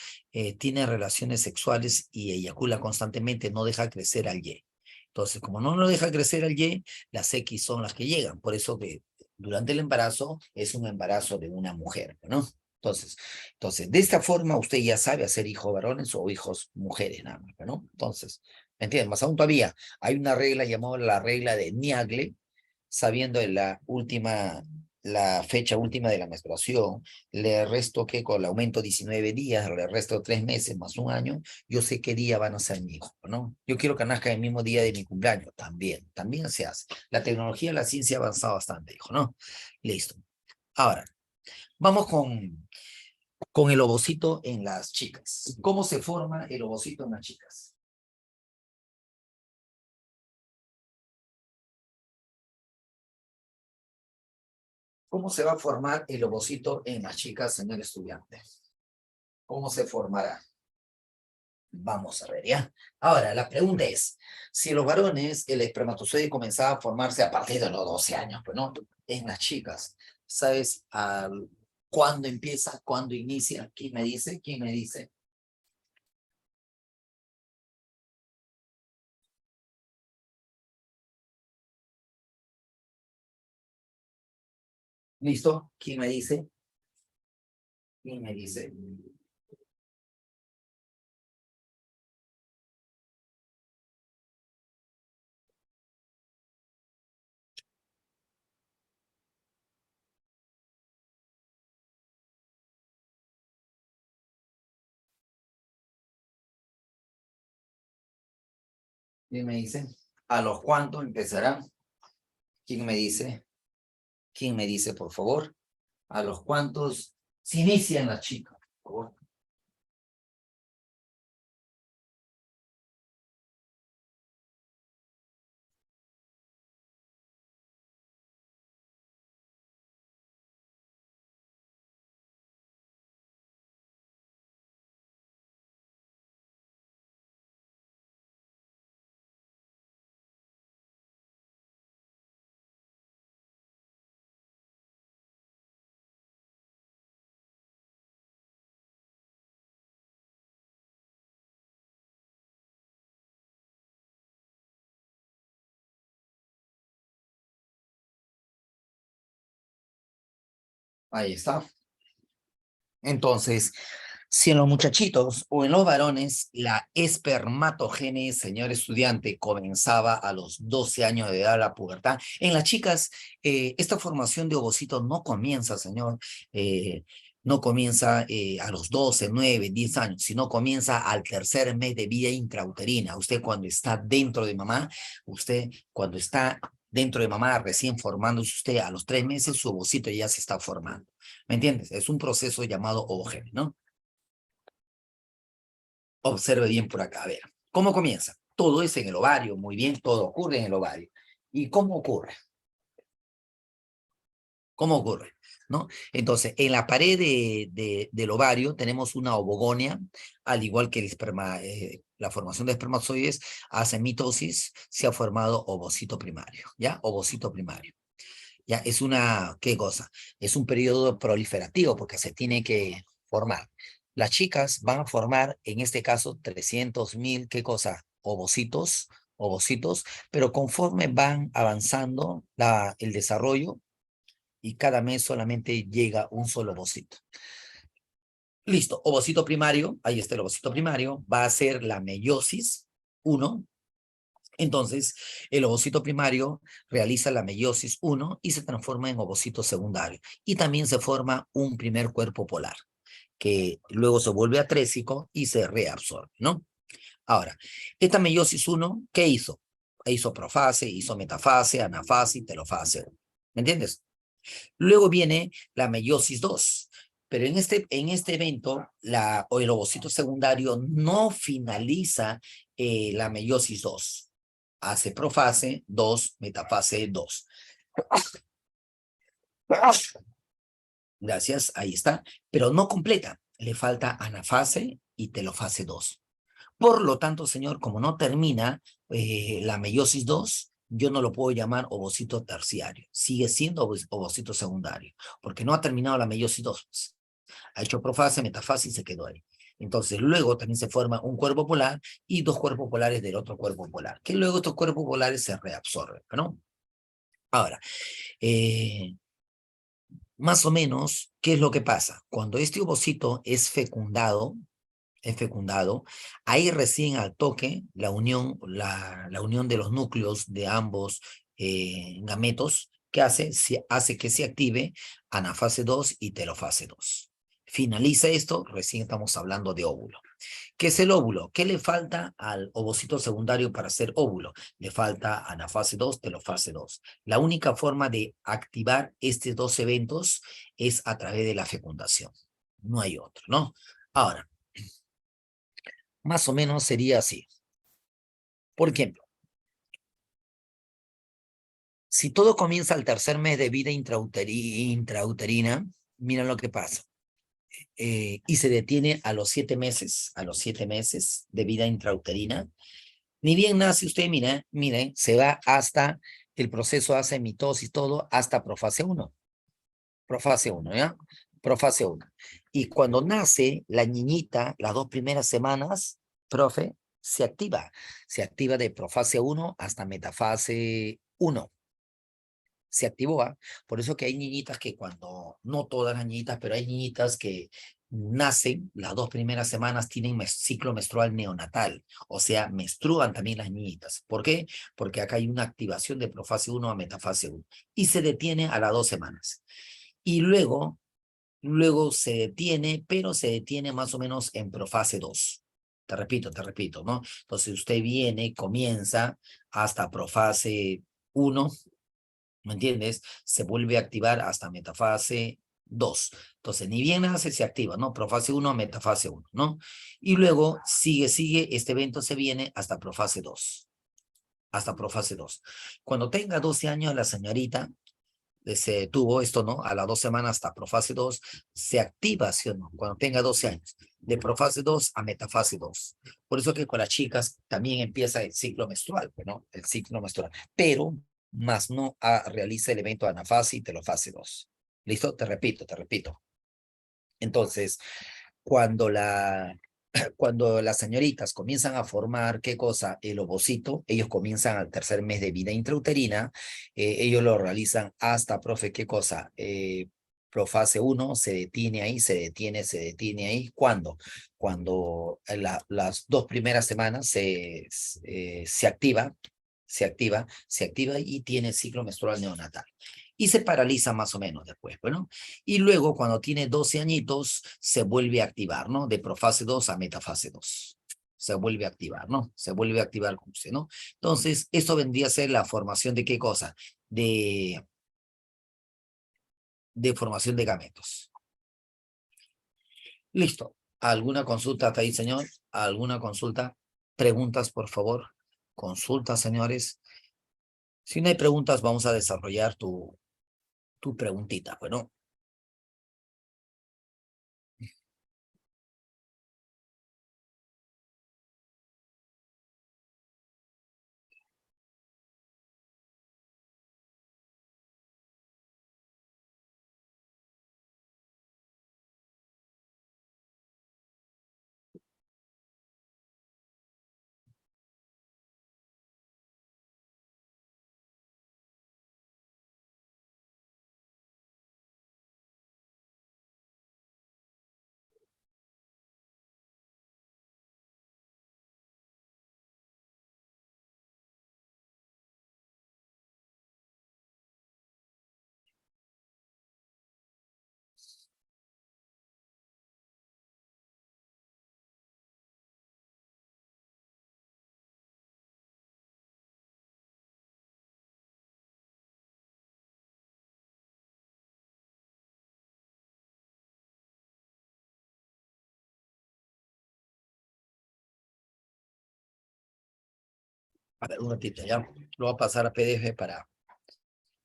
tiene relaciones sexuales y eyacula constantemente, no deja crecer al Y? Entonces, como no lo deja crecer al Y, las X son las que llegan. Por eso que durante el embarazo es un embarazo de una mujer, ¿no? De esta forma usted ya sabe hacer hijos varones o hijos mujeres, nada más, ¿no? Entonces, ¿me entiendes? Más aún todavía, hay una regla llamada la regla de Niagle, sabiendo la fecha última de la menstruación, le resto que con el aumento 19 días, le resto 3 meses más un año, yo sé qué día van a ser mi hijo, ¿no? Yo quiero que nazca el mismo día de mi cumpleaños, también se hace. La tecnología, la ciencia ha avanzado bastante, hijo, ¿no? Listo. Ahora, vamos con el ovocito en las chicas. ¿Cómo se forma el ovocito en las chicas? ¿Cómo se va a formar el ovocito en las chicas, señor estudiante? ¿Cómo se formará? Vamos a ver, ¿ya? Ahora, la pregunta es, si en los varones el espermatozoide comenzaba a formarse a partir de los 12 años, pues no, en las chicas, ¿sabes cuándo empieza, cuándo inicia? ¿Quién me dice? ¿Quién me dice? ¿Listo? ¿Quién me dice? ¿Quién me dice? ¿Quién me dice? ¿A los cuántos empezará? ¿Quién me dice? ¿Quién me dice, por favor? ¿A los cuántos se inician las chicas? Por favor. Ahí está. Entonces, Si en los muchachitos o en los varones la espermatogénesis, señor estudiante, comenzaba a los 12 años de edad, la pubertad, en las chicas esta formación de ovocitos no comienza, señor, no comienza a los 12, 9, 10 años, sino comienza al tercer mes de vida intrauterina. Usted cuando está dentro de mamá, usted cuando está dentro de mamá recién formándose usted a los 3 meses, su ovocito ya se está formando. ¿Me entiendes? Es un proceso llamado ovogénesis, ¿no? Observe bien por acá, a ver. ¿Cómo comienza? Todo es en el ovario, muy bien, todo ocurre en el ovario. ¿Y cómo ocurre? ¿Cómo ocurre? ¿No? Entonces, en la pared del ovario tenemos una ovogonia, al igual que el la formación de espermatozoides, hace mitosis, se ha formado ovocito primario, ¿ya? Ovocito primario. ¿Ya? Es una, ¿qué cosa? Es un periodo proliferativo porque se tiene que formar. Las chicas van a formar, en este caso, 300.000, ¿qué cosa? Ovocitos, ovocitos, pero conforme van avanzando el desarrollo y cada mes solamente llega un solo ovocito. Listo, ovocito primario, ahí está el ovocito primario, va a ser la meiosis 1. Entonces, el ovocito primario realiza la meiosis 1 y se transforma en ovocito secundario. Y también se forma un primer cuerpo polar, que luego se vuelve atrésico y se reabsorbe, ¿no? Ahora, esta meiosis 1, ¿qué hizo? Hizo profase, hizo metafase, anafase y telofase. ¿Me entiendes? Luego viene la meiosis 2. Pero en este evento, o el ovocito secundario no finaliza la meiosis 2. Hace profase 2, metafase 2. Gracias, ahí está. Pero no completa. Le falta anafase y telofase 2. Por lo tanto, señor, como no termina la meiosis 2, yo no lo puedo llamar ovocito terciario. Sigue siendo ovocito secundario, porque no ha terminado la meiosis 2. Ha hecho profase, metafase y se quedó ahí. Entonces, luego también se forma un cuerpo polar y dos cuerpos polares del otro cuerpo polar, que luego estos cuerpos polares se reabsorben, ¿no? Ahora, eh, más o menos, ¿qué es lo que pasa? Cuando este ovocito es fecundado, ahí recién al toque la unión de los núcleos de ambos gametos, ¿qué hace? Hace que se active anafase 2 y telofase 2. Finaliza esto, recién estamos hablando de óvulo. ¿Qué es el óvulo? ¿Qué le falta al ovocito secundario para ser óvulo? Le falta anafase 2, telofase 2. La única forma de activar estos dos eventos es a través de la fecundación. No hay otro, ¿no? Ahora, más o menos sería así. Por ejemplo, si todo comienza al tercer mes de vida intrauterina, mira lo que pasa. Y se detiene a los 7 meses de vida intrauterina. Ni bien nace usted, mire, se va hasta, el proceso hace mitosis, todo, hasta profase 1. Profase 1, ¿ya? Profase 1. Y cuando nace la niñita, las 2 primeras semanas, profe, se activa de profase 1 hasta metafase 1. Se activó, ¿ah? Por eso que hay niñitas que cuando, no todas las niñitas, pero hay niñitas que nacen, las 2 primeras semanas tienen ciclo menstrual neonatal, o sea, menstruan también las niñitas. ¿Por qué? Porque acá hay una activación de profase 1 a metafase 1 y se detiene a las 2 semanas. Y luego se detiene, pero se detiene más o menos en profase 2. Te repito, ¿no? Entonces usted viene, comienza hasta profase 1, ¿me entiendes? Se vuelve a activar hasta metafase 2. Entonces, ni bien nace, se activa, ¿no? Profase 1 a metafase 1, ¿no? Y luego sigue, este evento se viene hasta profase 2. Hasta profase 2. Cuando tenga 12 años, la señorita se tuvo esto, ¿no? A las 2 semanas hasta profase 2, se activa, ¿sí o no? Cuando tenga 12 años. De profase 2 a metafase 2. Por eso que con las chicas también empieza el ciclo menstrual, ¿no? El ciclo menstrual. Pero más no realiza el evento anafase y telofase 2. ¿Listo? Te repito. Entonces, cuando cuando las señoritas comienzan a formar, ¿qué cosa? El ovocito, ellos comienzan al tercer mes de vida intrauterina, ellos lo realizan hasta, profe, ¿qué cosa? Profase 1 se detiene ahí, se detiene ahí. ¿Cuándo? Cuando las 2 primeras semanas se activa y tiene ciclo menstrual neonatal. Y se paraliza más o menos después, bueno. Y luego, cuando tiene 12 añitos, se vuelve a activar, ¿no? De profase 2 a metafase 2. Se vuelve a activar, ¿no? Se vuelve a activar, como usted, ¿no? Entonces, esto vendría a ser la formación de qué cosa? De formación de gametos. Listo. ¿Alguna consulta hasta ahí, señor? ¿Alguna consulta? Preguntas, por favor. Consultas, señores. Si no hay preguntas, vamos a desarrollar tu preguntita. Bueno, a ver, un ratito ya. Lo voy a pasar a PDF para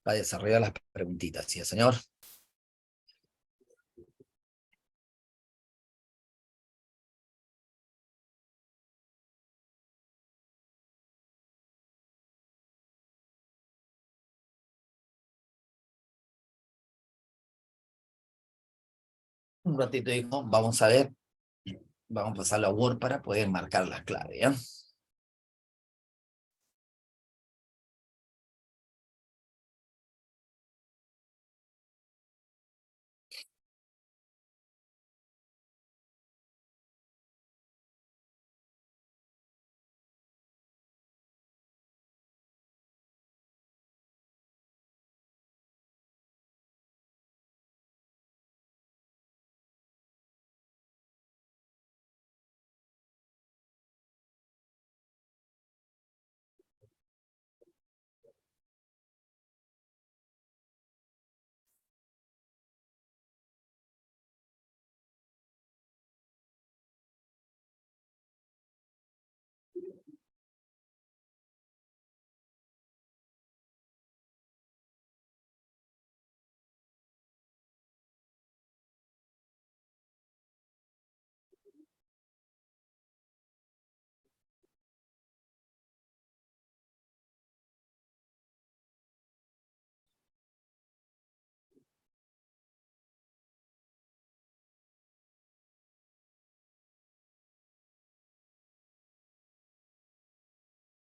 desarrollar las preguntitas. ¿Sí, señor? Un ratito, hijo. Vamos a ver. Vamos a pasarlo a Word para poder marcar la clave, ¿ya?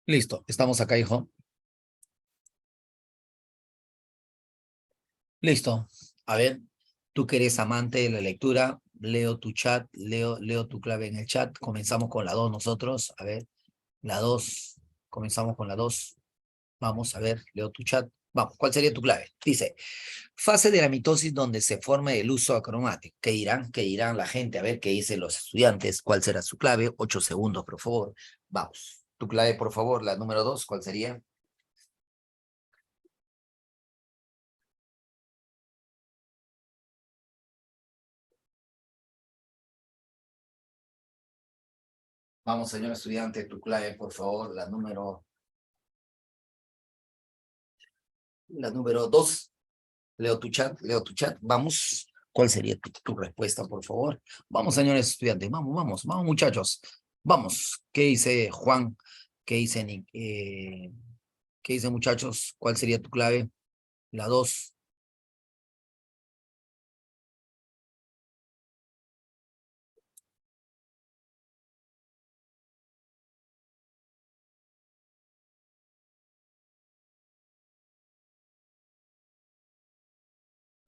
Listo. Estamos acá, hijo. Listo. A ver, tú que eres amante de la lectura, leo tu chat, leo tu clave en el chat. Comenzamos con la 2 nosotros. A ver, la 2. Comenzamos con la 2. Vamos a ver, leo tu chat. Vamos, ¿cuál sería tu clave? Dice, fase de la mitosis donde se forma el uso acromático. ¿Qué dirán? ¿Qué dirán la gente? A ver, ¿qué dicen los estudiantes? ¿Cuál será su clave? 8 segundos, por favor. Vamos. Tu clave, por favor, la número 2, ¿cuál sería? Vamos, señor estudiante, tu clave, por favor, la número 2. Leo tu chat. Vamos. ¿Cuál sería tu respuesta, por favor? Vamos, señores estudiantes. Vamos, muchachos. Vamos. ¿Qué dice Juan? ¿Qué dice Nick? ¿Qué dice, muchachos? ¿Cuál sería tu clave? La 2.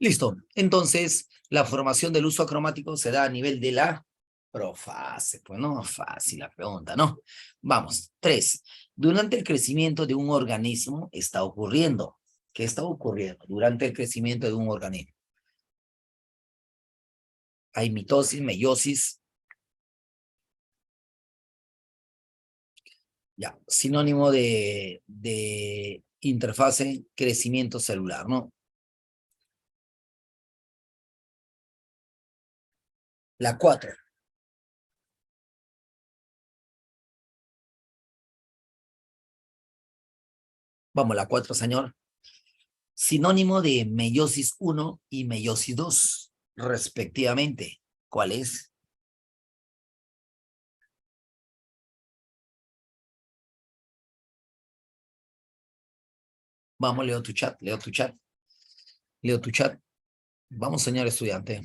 Listo. Entonces, la formación del uso acromático se da a nivel de la profase. Pues no, fácil la pregunta, ¿no? Vamos. 3. Durante el crecimiento de un organismo está ocurriendo. ¿Qué está ocurriendo durante el crecimiento de un organismo? Hay mitosis, meiosis. Ya, sinónimo de interfase, crecimiento celular, ¿no? La 4. Vamos, la 4, señor. Sinónimo de meiosis 1 y meiosis 2, respectivamente. ¿Cuál es? Vamos, leo tu chat, leo tu chat, leo tu chat. Vamos, señor estudiante.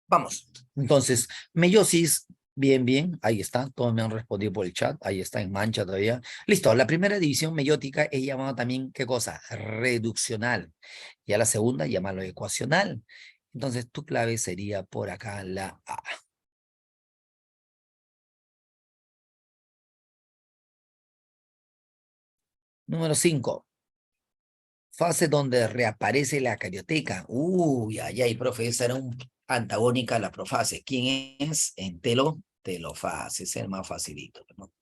Vamos. Entonces, meiosis, bien, bien, ahí está. Todos me han respondido por el chat. Ahí está en mancha todavía. Listo, la primera división meiótica es llamada también, ¿qué cosa? Reduccional. Y a la segunda, llámalo ecuacional. Entonces, tu clave sería por acá la A. Número 5. Fase donde reaparece la carioteca. Uy, ay, ay, profe, esa era un antagónica a la profase. ¿Quién es? Entelo, telofase, es el más facilito, ¿no?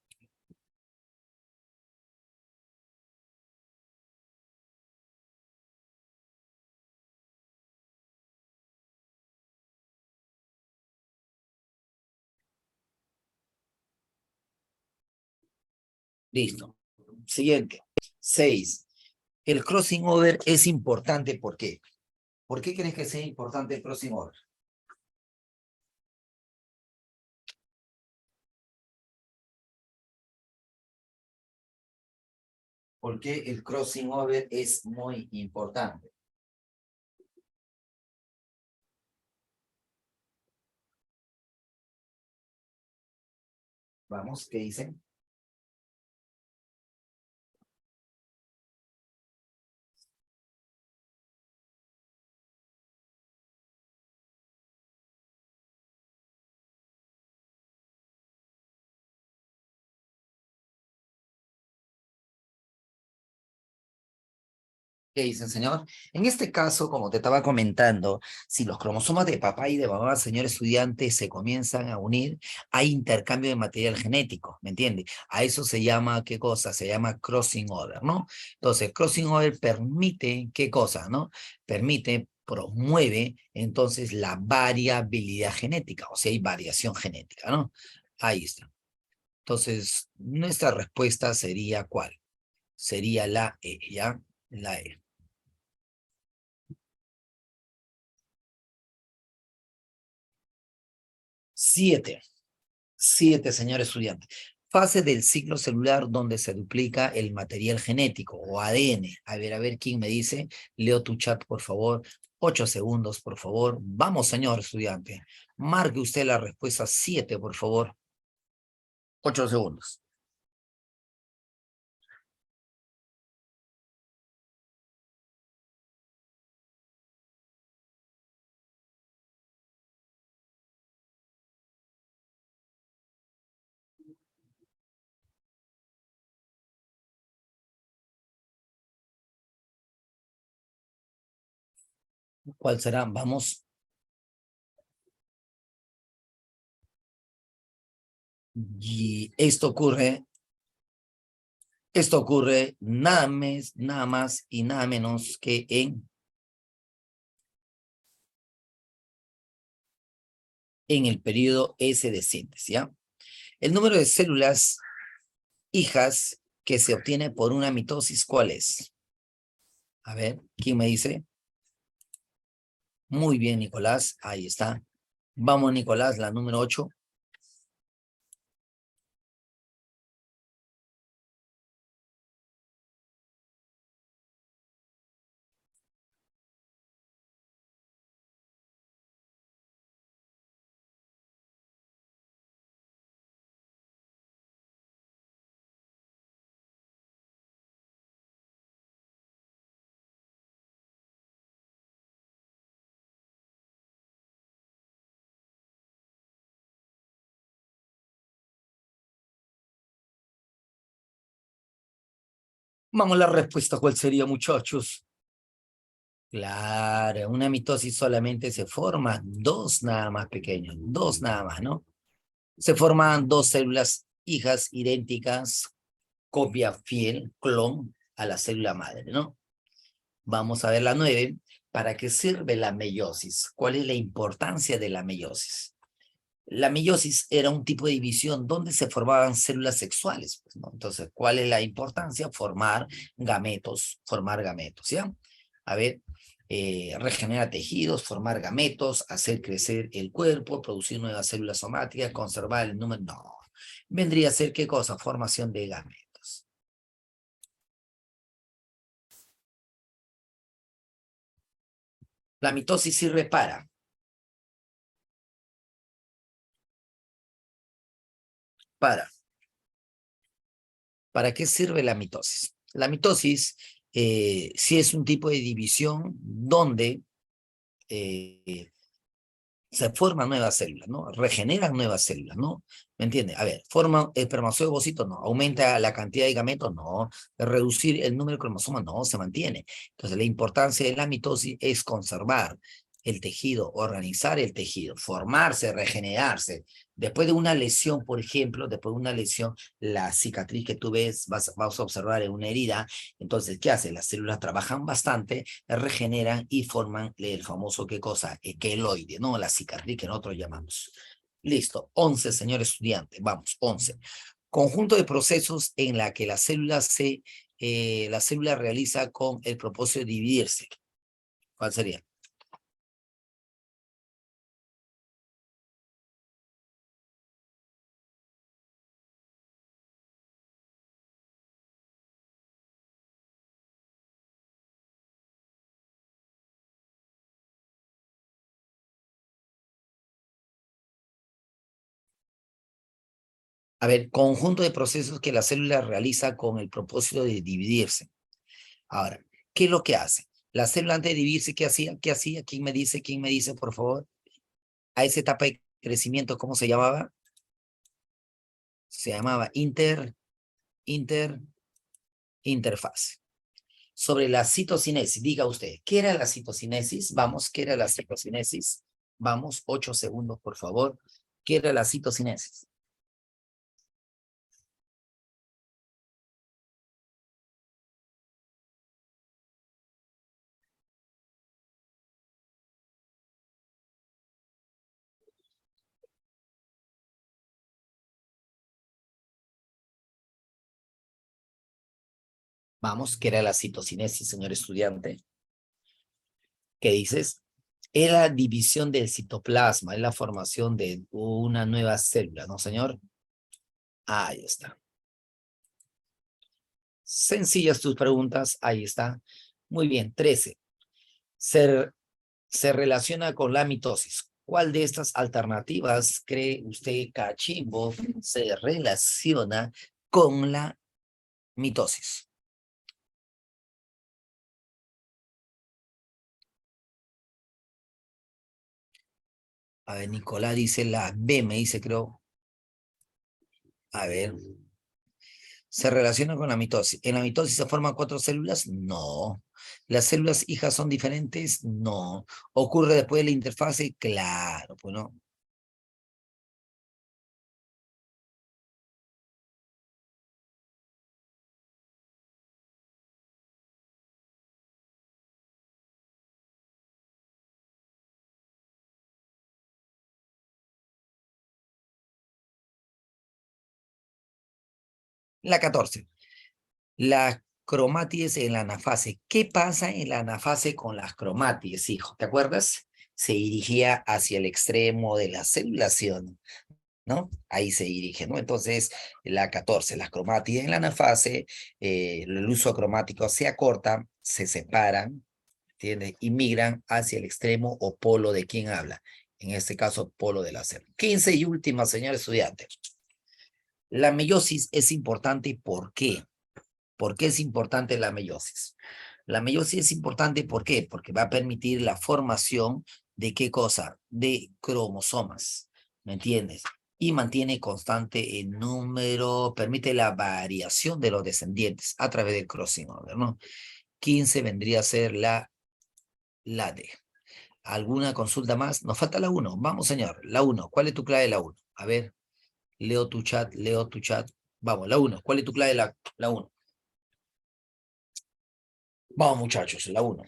Listo. Siguiente. 6. El crossing over es importante, ¿por qué? ¿Por qué crees que sea importante el crossing over? ¿Por qué el crossing over es muy importante? Vamos, ¿qué dicen? ¿Qué dicen, señor? En este caso, como te estaba comentando, si los cromosomas de papá y de mamá, señor estudiante, se comienzan a unir, hay intercambio de material genético, ¿me entiende? A eso se llama, ¿qué cosa? Se llama crossing over, ¿no? Entonces, crossing over permite, ¿qué cosa, no? Permite, promueve, entonces, la variabilidad genética, o sea, hay variación genética, ¿no? Ahí está. Entonces, nuestra respuesta sería, ¿cuál? Sería la E, ¿ya? La E. 7. 7, señor estudiante. Fase del ciclo celular donde se duplica el material genético o ADN. A ver quién me dice. Leo tu chat, por favor. 8 segundos, por favor. Vamos, señor estudiante. Marque usted la respuesta 7, por favor. 8 segundos. ¿Cuál será? Vamos. Y esto ocurre nada más y nada menos que en el periodo S de síntesis, ¿ya? El número de células hijas que se obtiene por una mitosis, ¿cuál es? A ver, ¿quién me dice? Muy bien, Nicolás. Ahí está. Vamos, Nicolás, la número 8. Vamos, la respuesta, ¿cuál sería, muchachos? Claro, una mitosis solamente se forma dos nada más pequeños, dos nada más, ¿no? Se forman dos células hijas idénticas, copia fiel, clon a la célula madre, ¿no? Vamos a ver la 9. ¿Para qué sirve la meiosis? ¿Cuál es la importancia de la meiosis? La meiosis era un tipo de división donde se formaban células sexuales, pues, ¿no? Entonces, ¿cuál es la importancia? Formar gametos, ¿ya? A ver, regenerar tejidos, formar gametos, hacer crecer el cuerpo, producir nuevas células somáticas, conservar el número. No. Vendría a ser, ¿qué cosa? Formación de gametos. La mitosis sirve para ¿Para qué sirve la mitosis? La mitosis sí es un tipo de división donde eh, se forman nuevas células, ¿no? Regeneran nuevas células, ¿no? ¿Me entiendes? A ver, forma espermatozoide ovocito, no. Aumenta la cantidad de gametos, no. Reducir el número de cromosomas, no, se mantiene. Entonces, la importancia de la mitosis es conservar el tejido, organizar el tejido, formarse, regenerarse. Después de una lesión, por ejemplo, después de una lesión, la cicatriz que tú ves, vas a observar en una herida. Entonces, ¿qué hace? Las células trabajan bastante, regeneran y forman el famoso, ¿qué cosa? Queloide, ¿no? La cicatriz que nosotros llamamos. Listo, 11, señor estudiante, vamos, 11. Conjunto de procesos en la que la célula realiza con el propósito de dividirse. ¿Cuál sería? A ver, conjunto de procesos que la célula realiza con el propósito de dividirse. Ahora, ¿qué es lo que hace? La célula antes de dividirse, ¿qué hacía? ¿Qué hacía? ¿Quién me dice? ¿Quién me dice, por favor? A esa etapa de crecimiento, ¿cómo se llamaba? Se llamaba inter, interfaz. Sobre la citocinesis, diga usted, ¿qué era la citocinesis? Vamos, ¿qué era la citocinesis? Vamos, 8 segundos, por favor. ¿Qué era la citocinesis? Vamos, ¿qué era la citocinesis, señor estudiante? ¿Qué dices? Es la división del citoplasma, es la formación de una nueva célula, ¿no, señor? Ahí está. Sencillas tus preguntas, ahí está. Muy bien, 13. Se, se relaciona con la mitosis. ¿Cuál de estas alternativas cree usted, Cachimbo, se relaciona con la mitosis? A ver, Nicolás dice la B, me dice, creo. A ver, ¿se relaciona con la mitosis? ¿En la mitosis se forman 4 células? No. ¿Las células hijas son diferentes? No. ¿Ocurre después de la interfase? Claro, pues no. La 14. La cromátides en la anafase. ¿Qué pasa en la anafase con las cromátides, hijo? ¿Te acuerdas? se dirigía hacia el extremo de la célula, ¿sí o no? ¿No? Ahí se dirige, ¿no? Entonces, la 14, las cromátidas en la anafase, el uso cromático se acorta, se separan, ¿entiendes? Y migran hacia el extremo o polo de quien habla. En este caso, polo de la célula. 15 y última, señor estudiante. La meiosis es importante, ¿por qué? ¿Por qué es importante la meiosis? La meiosis es importante, ¿por qué? Porque va a permitir la formación de ¿qué cosa? De cromosomas, ¿me entiendes? Y mantiene constante el número, permite la variación de los descendientes a través del crossing over, ¿no? 15 vendría a ser la D. ¿Alguna consulta más? Nos falta la 1. Vamos, señor. La 1. ¿Cuál es tu clave de la 1? A ver, leo tu chat, leo tu chat. Vamos, la 1. ¿Cuál es tu clave de la 1? Vamos, muchachos, la 1.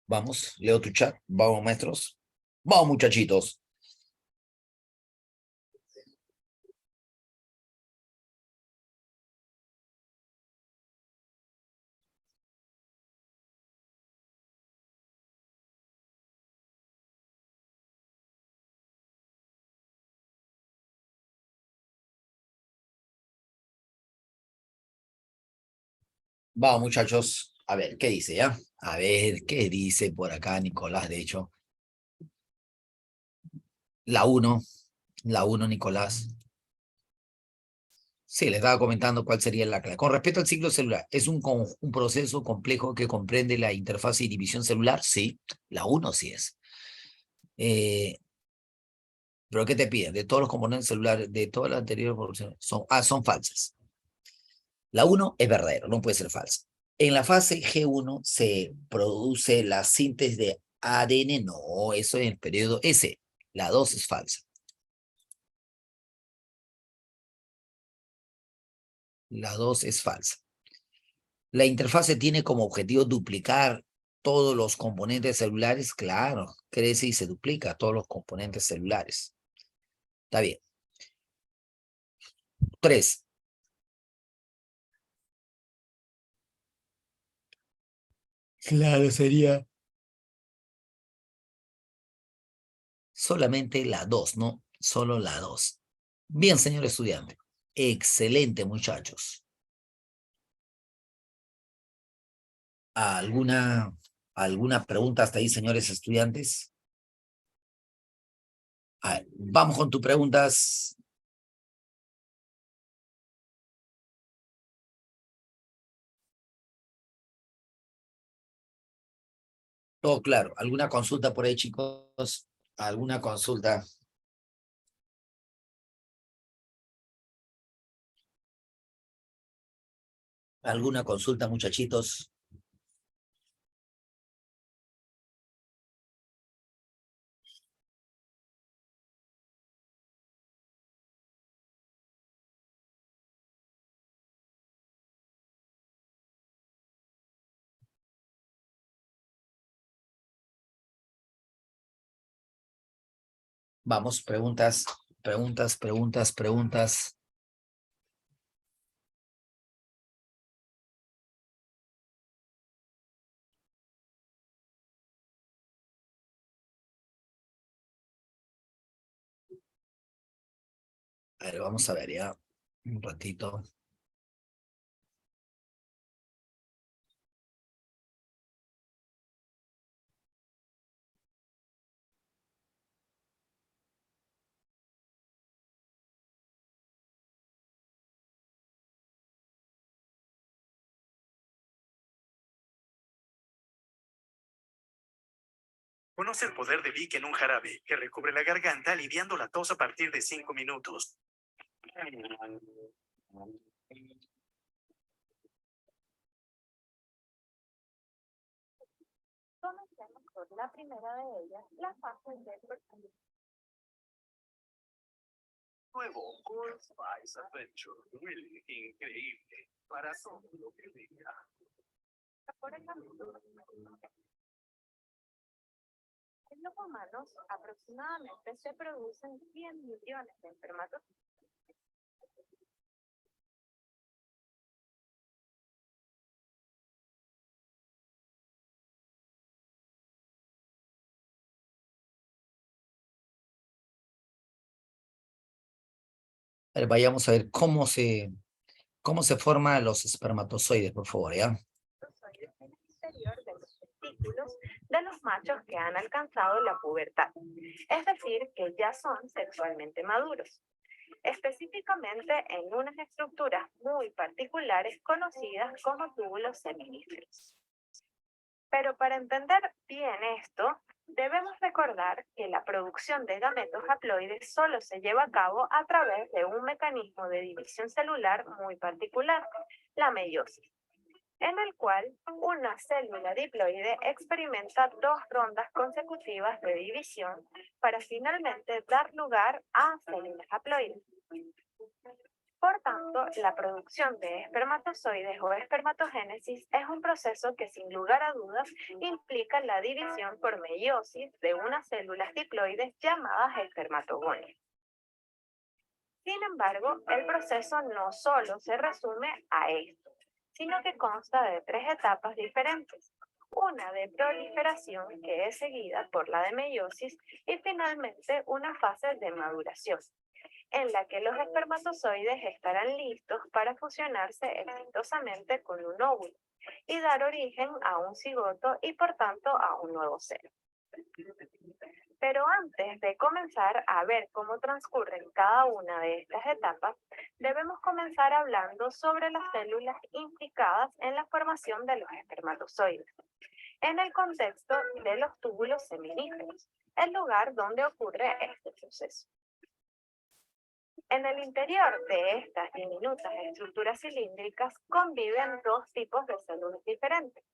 Vamos, leo tu chat. Vamos, maestros. Vamos, muchachitos. Vamos, muchachos. A ver, ¿qué dice ya? A ver, ¿qué dice por acá Nicolás? De hecho, la 1, la 1, Nicolás. Sí, le estaba comentando cuál sería la clave. Con respecto al ciclo celular, ¿es un proceso complejo que comprende la interfaz y división celular? Sí, la 1 sí es. Eh, ¿Pero qué te piden? De todos los componentes celulares, de todas las anteriores producciones, son falsas. La 1 es verdadero, no puede ser falsa. En la fase G1 se produce la síntesis de ADN, no, eso en el periodo S. La 2 es falsa. La 2 es falsa. La interfase tiene como objetivo duplicar todos los componentes celulares, claro, crece y se duplica todos los componentes celulares. Está bien. 3. Claro, sería solamente la 2, ¿no? Solo la 2. Bien, señor estudiante. Excelente, muchachos. ¿Alguna pregunta hasta ahí, señores estudiantes? A ver, vamos con tus preguntas. Todo claro. ¿Alguna consulta por ahí, chicos? ¿Alguna consulta? ¿Alguna consulta, muchachitos? Vamos, preguntas, preguntas, preguntas, preguntas. A ver, vamos a ver ya un ratito. Conoce el poder de Vic en un jarabe que recubre la garganta aliviando la tos a partir de 5 minutos. Comencemos por la primera de ellas, la fase de Nuevo Old Spice Adventure. Really increíble. Para todo lo que diga. por ejemplo, los humanos aproximadamente se producen 100 millones de espermatozoides. A ver, vayamos a ver cómo se forman los espermatozoides, por favor, ¿ya? En el interior de los testículos de los machos que han alcanzado la pubertad, es decir, que ya son sexualmente maduros, específicamente en unas estructuras muy particulares conocidas como túbulos seminíferos. Pero para entender bien esto, debemos recordar que la producción de gametos haploides solo se lleva a cabo a través de un mecanismo de división celular muy particular, la meiosis, en el cual una célula diploide experimenta 2 rondas consecutivas de división para finalmente dar lugar a células haploides. Por tanto, la producción de espermatozoides o espermatogénesis es un proceso que sin lugar a dudas implica la división por meiosis de unas células diploides llamadas espermatogonias. Sin embargo, el proceso no solo se resume a esto, sino que consta de 3 etapas diferentes. Una de proliferación, que es seguida por la de meiosis, y finalmente una fase de maduración, en la que los espermatozoides estarán listos para fusionarse exitosamente con un óvulo y dar origen a un cigoto y por tanto a un nuevo ser. Pero antes de comenzar a ver cómo transcurren cada una de estas etapas, debemos comenzar hablando sobre las células implicadas en la formación de los espermatozoides, en el contexto de los túbulos seminíferos, el lugar donde ocurre este proceso. En el interior de estas diminutas estructuras cilíndricas conviven 2 tipos de células diferentes,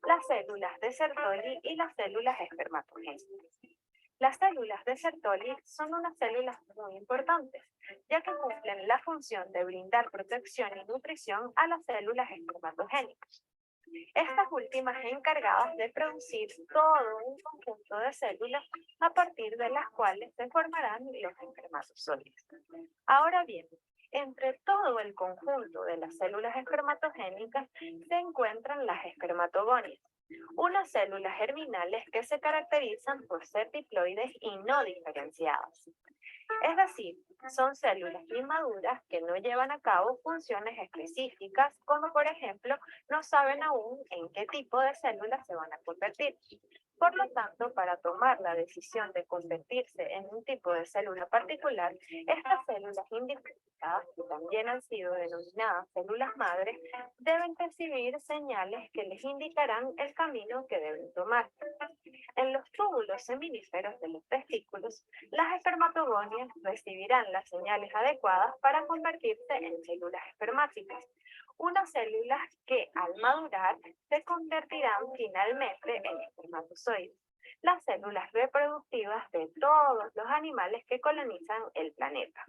las células de Sertoli y las células espermatogénicas. Las células de Sertoli son unas células muy importantes, ya que cumplen la función de brindar protección y nutrición a las células espermatogénicas. Estas últimas encargadas de producir todo un conjunto de células a partir de las cuales se formarán los espermatozoides. Ahora bien, entre todo el conjunto de las células espermatogénicas se encuentran las espermatogonias, unas células germinales que se caracterizan por ser diploides y no diferenciadas. Es decir, son células inmaduras que no llevan a cabo funciones específicas, como por ejemplo, no saben aún en qué tipo de células se van a convertir. Por lo tanto, para tomar la decisión de convertirse en un tipo de célula particular, estas células individualizadas, que también han sido denominadas células madres, deben recibir señales que les indicarán el camino que deben tomar. En los túbulos seminíferos de los testículos, las espermatogonias recibirán las señales adecuadas para convertirse en células espermáticas, unas células que al madurar se convertirán finalmente en espermatozoides, las células reproductivas de todos los animales que colonizan el planeta.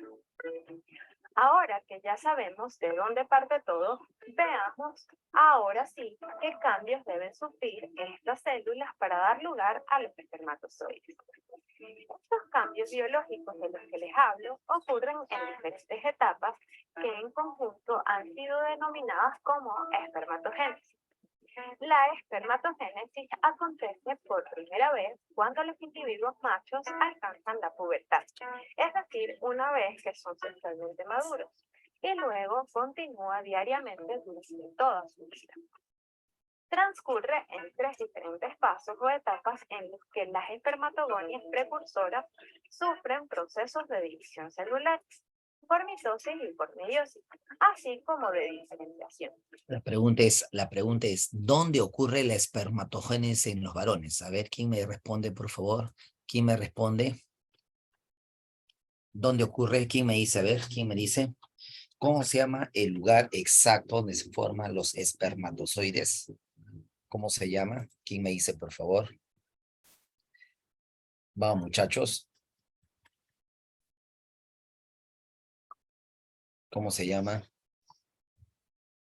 Ahora que ya sabemos de dónde parte todo, veamos ahora sí qué cambios deben sufrir estas células para dar lugar a los espermatozoides. Estos cambios biológicos de los que les hablo ocurren en diferentes etapas que en conjunto han sido denominadas como espermatogénesis. La espermatogénesis acontece por primera vez cuando los individuos machos alcanzan la pubertad, es decir, una vez que son sexualmente maduros, y luego continúa diariamente durante toda su vida. Transcurre en 3 diferentes pasos o etapas en los que las espermatogonias precursoras sufren procesos de división celular, por mitosis y por meiosis, así como de diferenciación. La pregunta es, ¿dónde ocurre la espermatogénesis en los varones? A ver, ¿quién me responde, por favor? ¿Quién me responde? ¿Dónde ocurre? ¿Quién me dice? A ver, ¿quién me dice? ¿Cómo se llama el lugar exacto donde se forman los espermatozoides? ¿Cómo se llama? ¿Quién me dice, por favor? Vamos, muchachos. ¿Cómo se llama?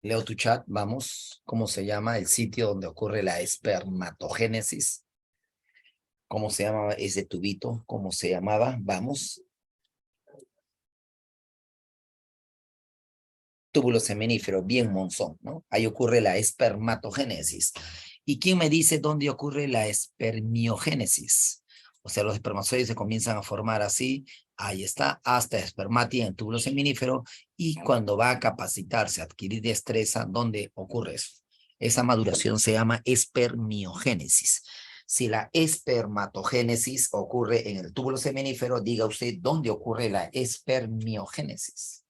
Leo tu chat, vamos. ¿Cómo se llama el sitio donde ocurre la espermatogénesis? ¿Cómo se llamaba ese tubito? ¿Cómo se llamaba? Vamos. Túbulo seminífero, bien monzón, ¿no? Ahí ocurre la espermatogénesis. ¿Y quién me dice dónde ocurre la espermiogénesis? O sea, los espermatozoides se comienzan a formar así, ahí está, hasta espermatia en el túbulo seminífero, y cuando va a capacitarse, a adquirir destreza, ¿dónde ocurre eso? Esa maduración se llama espermiogénesis. Si la espermatogénesis ocurre en el túbulo seminífero, diga usted dónde ocurre la espermiogénesis.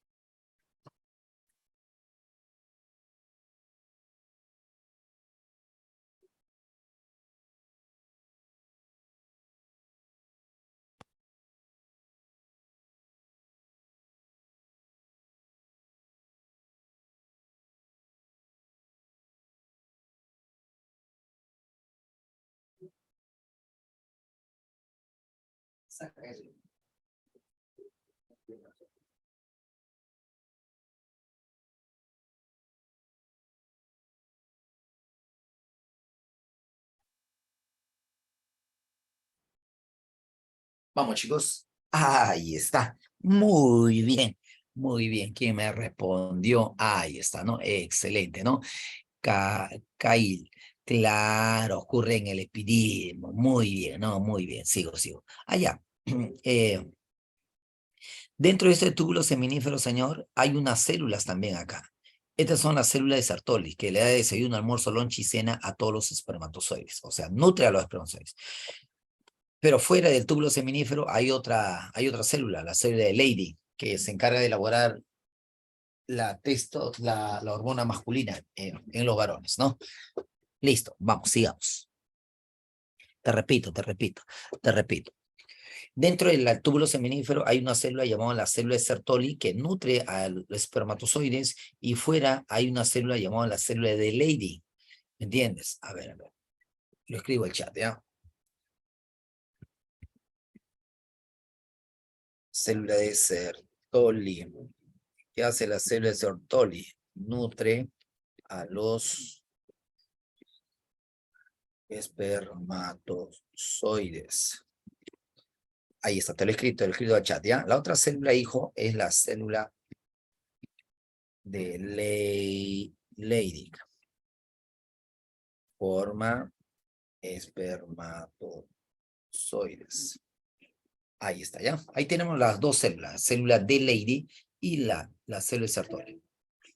Vamos, chicos. Ahí está. Muy bien. Muy bien. ¿Quién me respondió? Ahí está, ¿no? Excelente, ¿no? Cail. Claro, ocurre en el epididymo. Muy bien, ¿no? Muy bien. Sigo. Allá. Dentro de este túbulo seminífero, señor, hay unas células también acá. Estas son las células de Sertoli, que le da desayuno, almuerzo, lonche y cena a todos los espermatozoides. O sea, nutre a los espermatozoides. Pero fuera del túbulo seminífero hay otra célula, la célula de Leydig, que se encarga de elaborar la hormona masculina en los varones, ¿no? Listo, vamos, sigamos. Te repito. Dentro del túbulo seminífero hay una célula llamada la célula de Sertoli que nutre a los espermatozoides, y fuera hay una célula llamada la célula de Leydig. ¿Me entiendes? A ver. Lo escribo al chat, ¿ya? Célula de Sertoli. ¿Qué hace la célula de Sertoli? Nutre a los espermatozoides. Ahí está, te lo he escrito al chat, ¿ya? La otra célula, hijo, es la célula de Leydig. Forma espermatozoides. Ahí está, ¿ya? Ahí tenemos las dos células, célula de Leydig y la célula de Sertoli.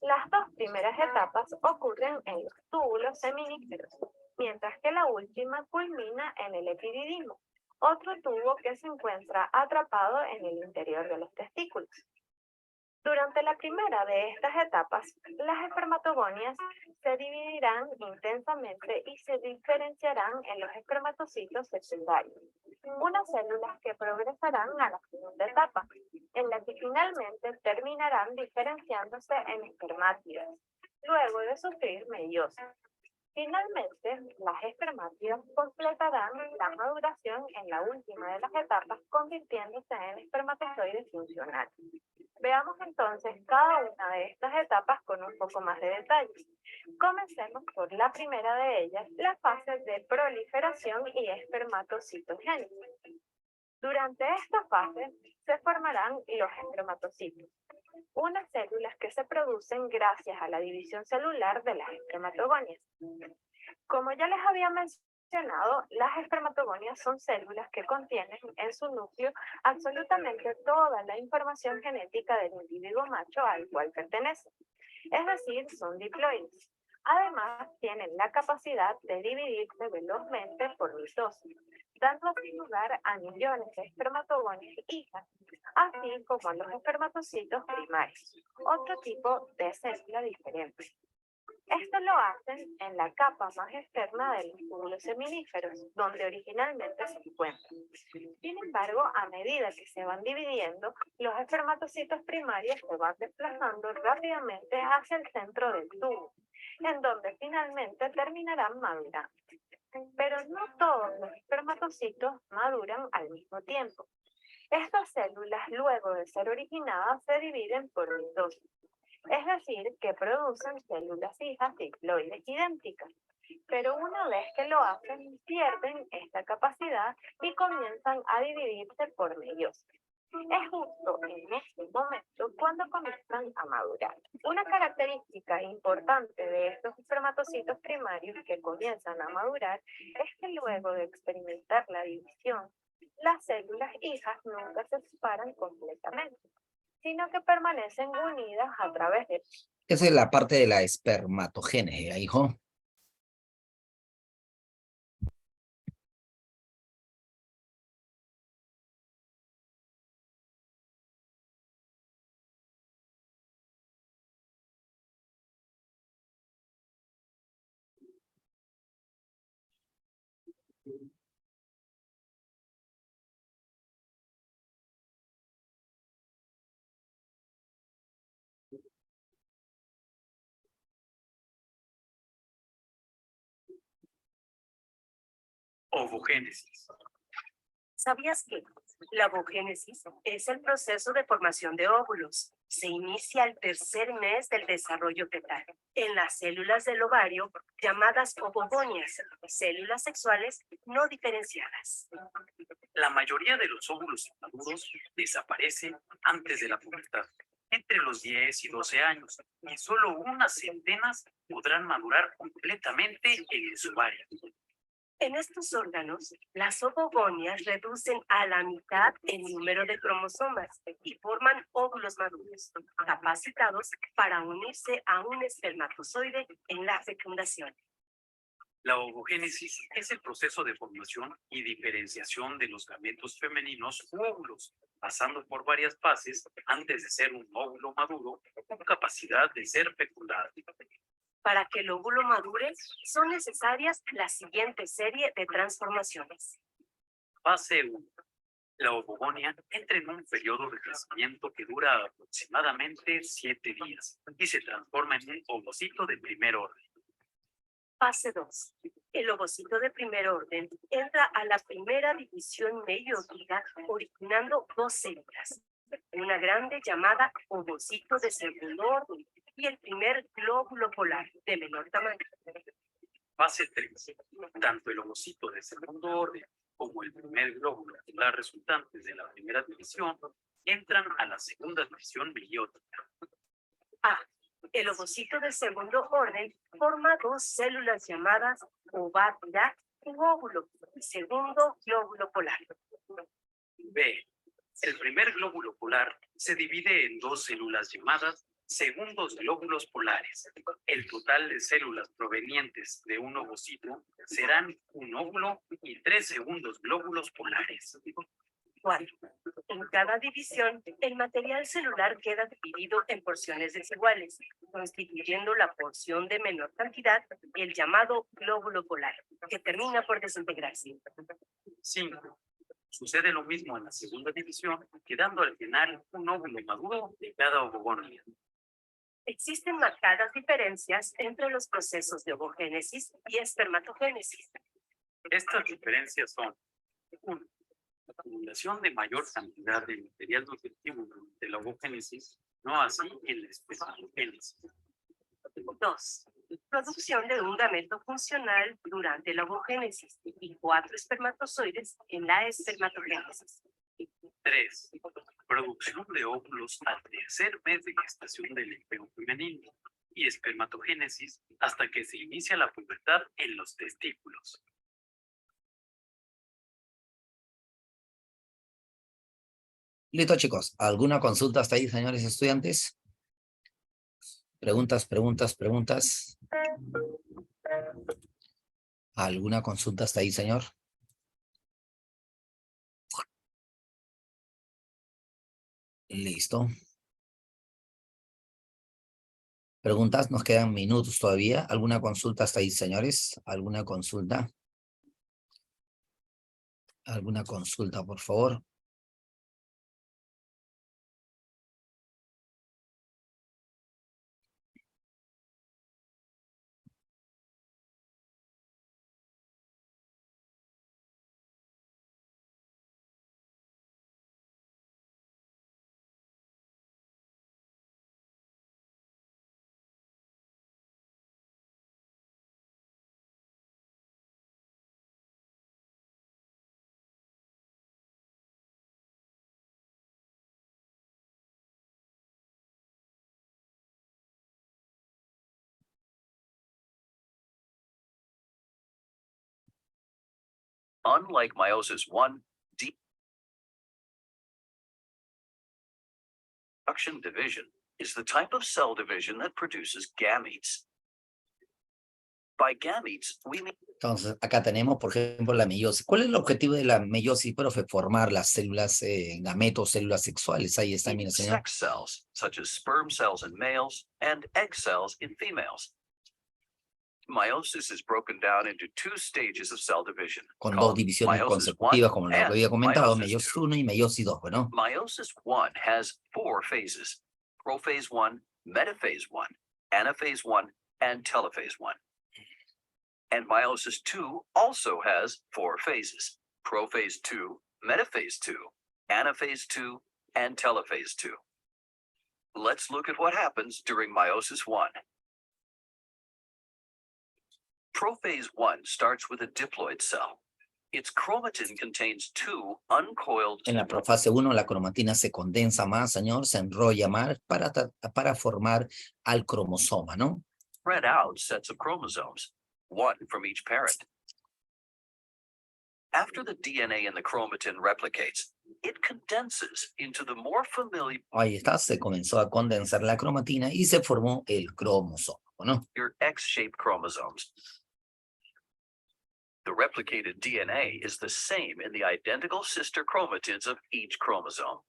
Las dos primeras etapas ocurren en los túbulos seminíferos, mientras que la última culmina en el epididimo, otro tubo que se encuentra atrapado en el interior de los testículos. Durante la primera de estas etapas, las espermatogonias se dividirán intensamente y se diferenciarán en los espermatocitos secundarios, unas células que progresarán a la segunda etapa, en la que finalmente terminarán diferenciándose en espermátidas, luego de sufrir meiosis. Finalmente, las espermátidas completarán la maduración en la última de las etapas, convirtiéndose en espermatozoides funcionales. Veamos entonces cada una de estas etapas con un poco más de detalle. Comencemos por la primera de ellas, la fase de proliferación y espermatocitogénesis. Durante esta fase se formarán los espermatocitos, unas células que se producen gracias a la división celular de las espermatogonias. Como ya les había mencionado, las espermatogonias son células que contienen en su núcleo absolutamente toda la información genética del individuo macho al cual pertenecen. Es decir, son diploides. Además, tienen la capacidad de dividirse velozmente por mitosis, dando así lugar a millones de espermatogonias hijas, así como a los espermatocitos primarios, otro tipo de célula diferente. Esto lo hacen en la capa más externa de los túbulos seminíferos, donde originalmente se encuentran. Sin embargo, a medida que se van dividiendo, los espermatocitos primarios se van desplazando rápidamente hacia el centro del tubo, en donde finalmente terminarán madurando. Pero no todos los espermatocitos maduran al mismo tiempo. Estas células, luego de ser originadas, se dividen por mitosis. Es decir, que producen células hijas diploides idénticas, pero una vez que lo hacen, pierden esta capacidad y comienzan a dividirse por meiosis. Es justo en este momento cuando comienzan a madurar. Una característica importante de estos espermatocitos primarios que comienzan a madurar es que luego de experimentar la división, las células hijas nunca se separan completamente, sino que permanecen unidas a través de... Esa es la parte de la espermatogénesis, hijo. Ovogénesis. ¿Sabías que la ovogénesis es el proceso de formación de óvulos? Se inicia al tercer mes del desarrollo fetal, en las células del ovario llamadas ovogonias, células sexuales no diferenciadas. La mayoría de los óvulos inmaduros desaparecen antes de la pubertad, entre los 10 y 12 años, y solo unas centenas podrán madurar completamente en el ovario. En estos órganos, las ovogonias reducen a la mitad el número de cromosomas y forman óvulos maduros, capacitados para unirse a un espermatozoide en la fecundación. La ovogénesis es el proceso de formación y diferenciación de los gametos femeninos u óvulos, pasando por varias fases antes de ser un óvulo maduro con capacidad de ser fecundado. Para que el óvulo madure, son necesarias la siguiente serie de transformaciones. Fase 1. La ovogonia entra en un periodo de crecimiento que dura aproximadamente 7 días y se transforma en un ovocito de primer orden. Fase 2. El ovocito de primer orden entra a la primera división meiótica, originando dos células. Una grande llamada ovocito de segundo orden y el primer glóbulo polar de menor tamaño. Fase 3. Tanto el ovocito de segundo orden como el primer glóbulo polar resultantes de la primera división entran a la segunda división meiótica. El ovocito de segundo orden forma dos células llamadas ovápila y óvulo, segundo glóbulo polar. B. El primer glóbulo polar se divide en dos células llamadas segundos glóbulos polares. El total de células provenientes de un ovocito serán un óvulo y 3 segundos glóbulos polares. 4. En cada división, el material celular queda dividido en porciones desiguales, constituyendo la porción de menor cantidad, el llamado glóbulo polar, que termina por desintegrarse. 5. Sucede lo mismo en la segunda división, quedando al final un óvulo maduro de cada ovogonia. Existen marcadas diferencias entre los procesos de ovogénesis y espermatogénesis. Estas diferencias son: 1. La acumulación de mayor cantidad de material nutritivo durante la ovogénesis, no así en la espermatogénesis. 2. Producción de un gameto funcional durante la ovogénesis y 4 espermatozoides en la espermatogénesis. 3. Producción de óvulos al tercer mes de gestación del embrión femenino y espermatogénesis hasta que se inicia la pubertad en los testículos. Listo, chicos. ¿Alguna consulta hasta ahí, señores estudiantes? Preguntas, preguntas, preguntas. ¿Alguna consulta hasta ahí, señor? Listo. Preguntas, nos quedan minutos todavía. ¿Alguna consulta hasta ahí, señores? ¿Alguna consulta? ¿Alguna consulta, por favor? Unlike meiosis 1, reproduction division is the type of cell division that produces gametes. By gametes, we mean Entonces, acá tenemos, por ejemplo, la meiosis. ¿Cuál es el objetivo de la meiosis, profe? Formar las células gametos, células sexuales. Ahí está, mira, señor. sex cells, such as sperm cells in males and egg cells in females. Meiosis is broken down into two stages of cell division, Con dos called divisiones meiosis consecutivas, 1 como lo and había comentado, meiosis meiosis 2. 1 y meiosis 2, bueno. Meiosis 1 has 4 phases: prophase 1, metaphase 1, anaphase 1, and telophase 1. And meiosis 2 also has 4 phases: prophase 2, metaphase 2, anaphase 2, and telophase 2. Let's look at what happens during meiosis 1. Prophase 1 starts with a diploid cell. Its chromatin contains 2 uncoiled. En la profase 1, la cromatina se condensa más, señor, se enrolla más para formar al cromosoma, ¿no? Spread out sets of chromosomes, one from each parent. After the DNA in the chromatin replicates, it condenses into the more familiar Ahí está, se comenzó a condensar la cromatina y se formó el cromosoma, ¿no? X-shaped chromosomes. The replicated DNA is the same in the identical sister chromatids of each chromosome.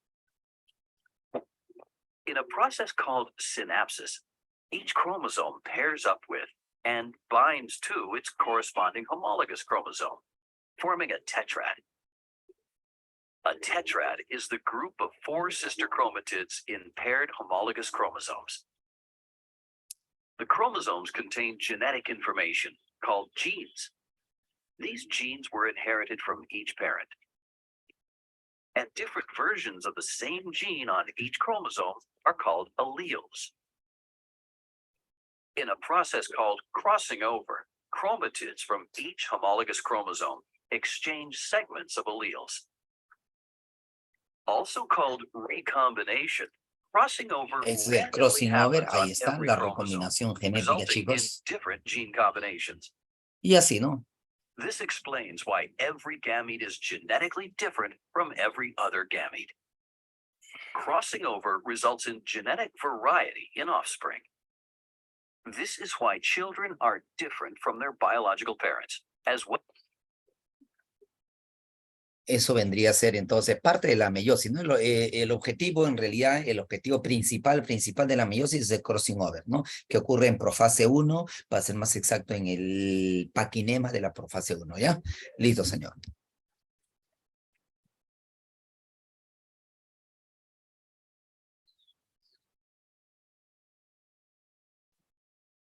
In a process called synapsis, each chromosome pairs up with and binds to its corresponding homologous chromosome, forming a tetrad. A tetrad is the group of 4 sister chromatids in paired homologous chromosomes. The chromosomes contain genetic information called genes. These genes were inherited from each parent. And different versions of the same gene on each chromosome are called alleles. In a process called crossing over, chromatids from each homologous chromosome exchange segments of alleles. Also called recombination, crossing over Es el randomly crossing over, happens ahí on está, every la chromosome, recombinación genética, resulting in chicos. different gene combinations. Y así, ¿no? This explains why every gamete is genetically different from every other gamete. Crossing over results in genetic variety in offspring. This is why children are different from their biological parents, as well. Eso vendría a ser entonces parte de la meiosis, ¿no? El objetivo, en realidad, el objetivo principal de la meiosis es el crossing over, ¿no? Que ocurre en profase 1, para ser más exacto, en el paquinema de la profase 1, ¿ya? Listo, señor.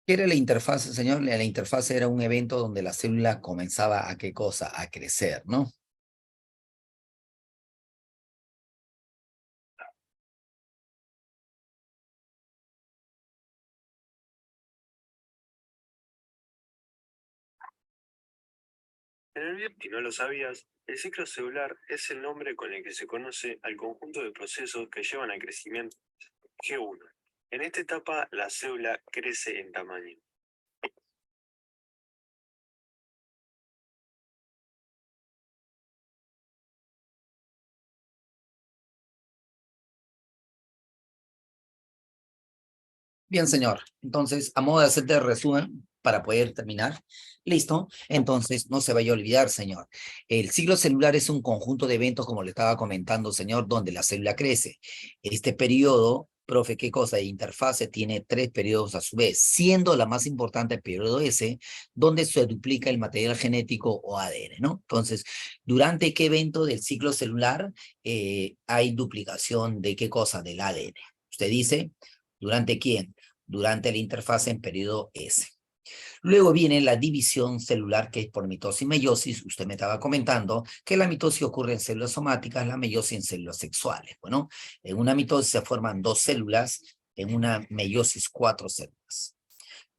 ¿Qué era la interfase, señor? La interfase era un evento donde la célula comenzaba a ¿qué cosa? A crecer, ¿no? Si no lo sabías, el ciclo celular es el nombre con el que se conoce al conjunto de procesos que llevan al crecimiento G1. En esta etapa, la célula crece en tamaño. Bien, señor. Entonces, a modo de hacerte resumen, para poder terminar, listo. Entonces, no se vaya a olvidar, señor. El ciclo celular es un conjunto de eventos, como le estaba comentando, señor, donde la célula crece. Este periodo, profe, ¿qué cosa? De interfase tiene 3 periodos a su vez, siendo la más importante el periodo S, donde se duplica el material genético o ADN, ¿no? Entonces, ¿durante qué evento del ciclo celular hay duplicación de qué cosa? Del ADN. Usted dice, ¿durante quién? Durante la interfase en periodo S. Luego viene la división celular, que es por mitosis y meiosis. Usted me estaba comentando que la mitosis ocurre en células somáticas, la meiosis en células sexuales. Bueno, en una mitosis se forman 2 células, en una meiosis 4 células.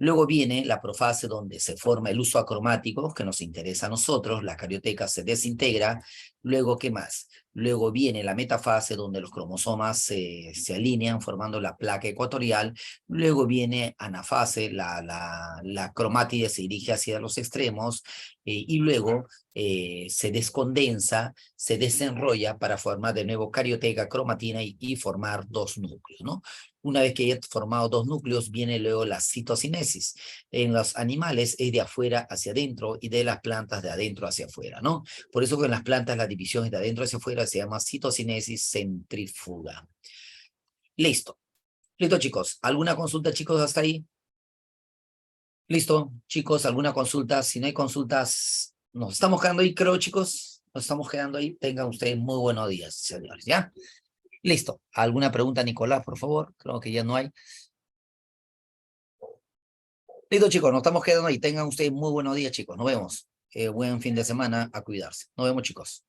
Luego viene la profase donde se forma el uso acromático, que nos interesa a nosotros, la carioteca se desintegra. Luego, ¿qué más? Luego viene la metafase donde los cromosomas se alinean formando la placa ecuatorial. Luego viene anafase, la cromátide se dirige hacia los extremos y luego se descondensa, se desenrolla para formar de nuevo carioteca, cromatina y formar dos núcleos, ¿no? Una vez que haya formado dos núcleos, viene luego la citocinesis. En los animales es de afuera hacia adentro y de las plantas de adentro hacia afuera, ¿no? Por eso que en las plantas la división es de adentro hacia afuera, se llama citocinesis centrífuga. Listo. Listo, chicos. ¿Alguna consulta, chicos, hasta ahí? Listo, chicos, ¿alguna consulta? Si no hay consultas, nos estamos quedando ahí, creo, chicos. Nos estamos quedando ahí. Tengan ustedes muy buenos días, señores, ¿ya? Listo. ¿Alguna pregunta, Nicolás, por favor? Creo que ya no hay. Listo, chicos, nos estamos quedando ahí. Tengan ustedes muy buenos días, chicos. Nos vemos. Buen fin de semana. A cuidarse. Nos vemos, chicos.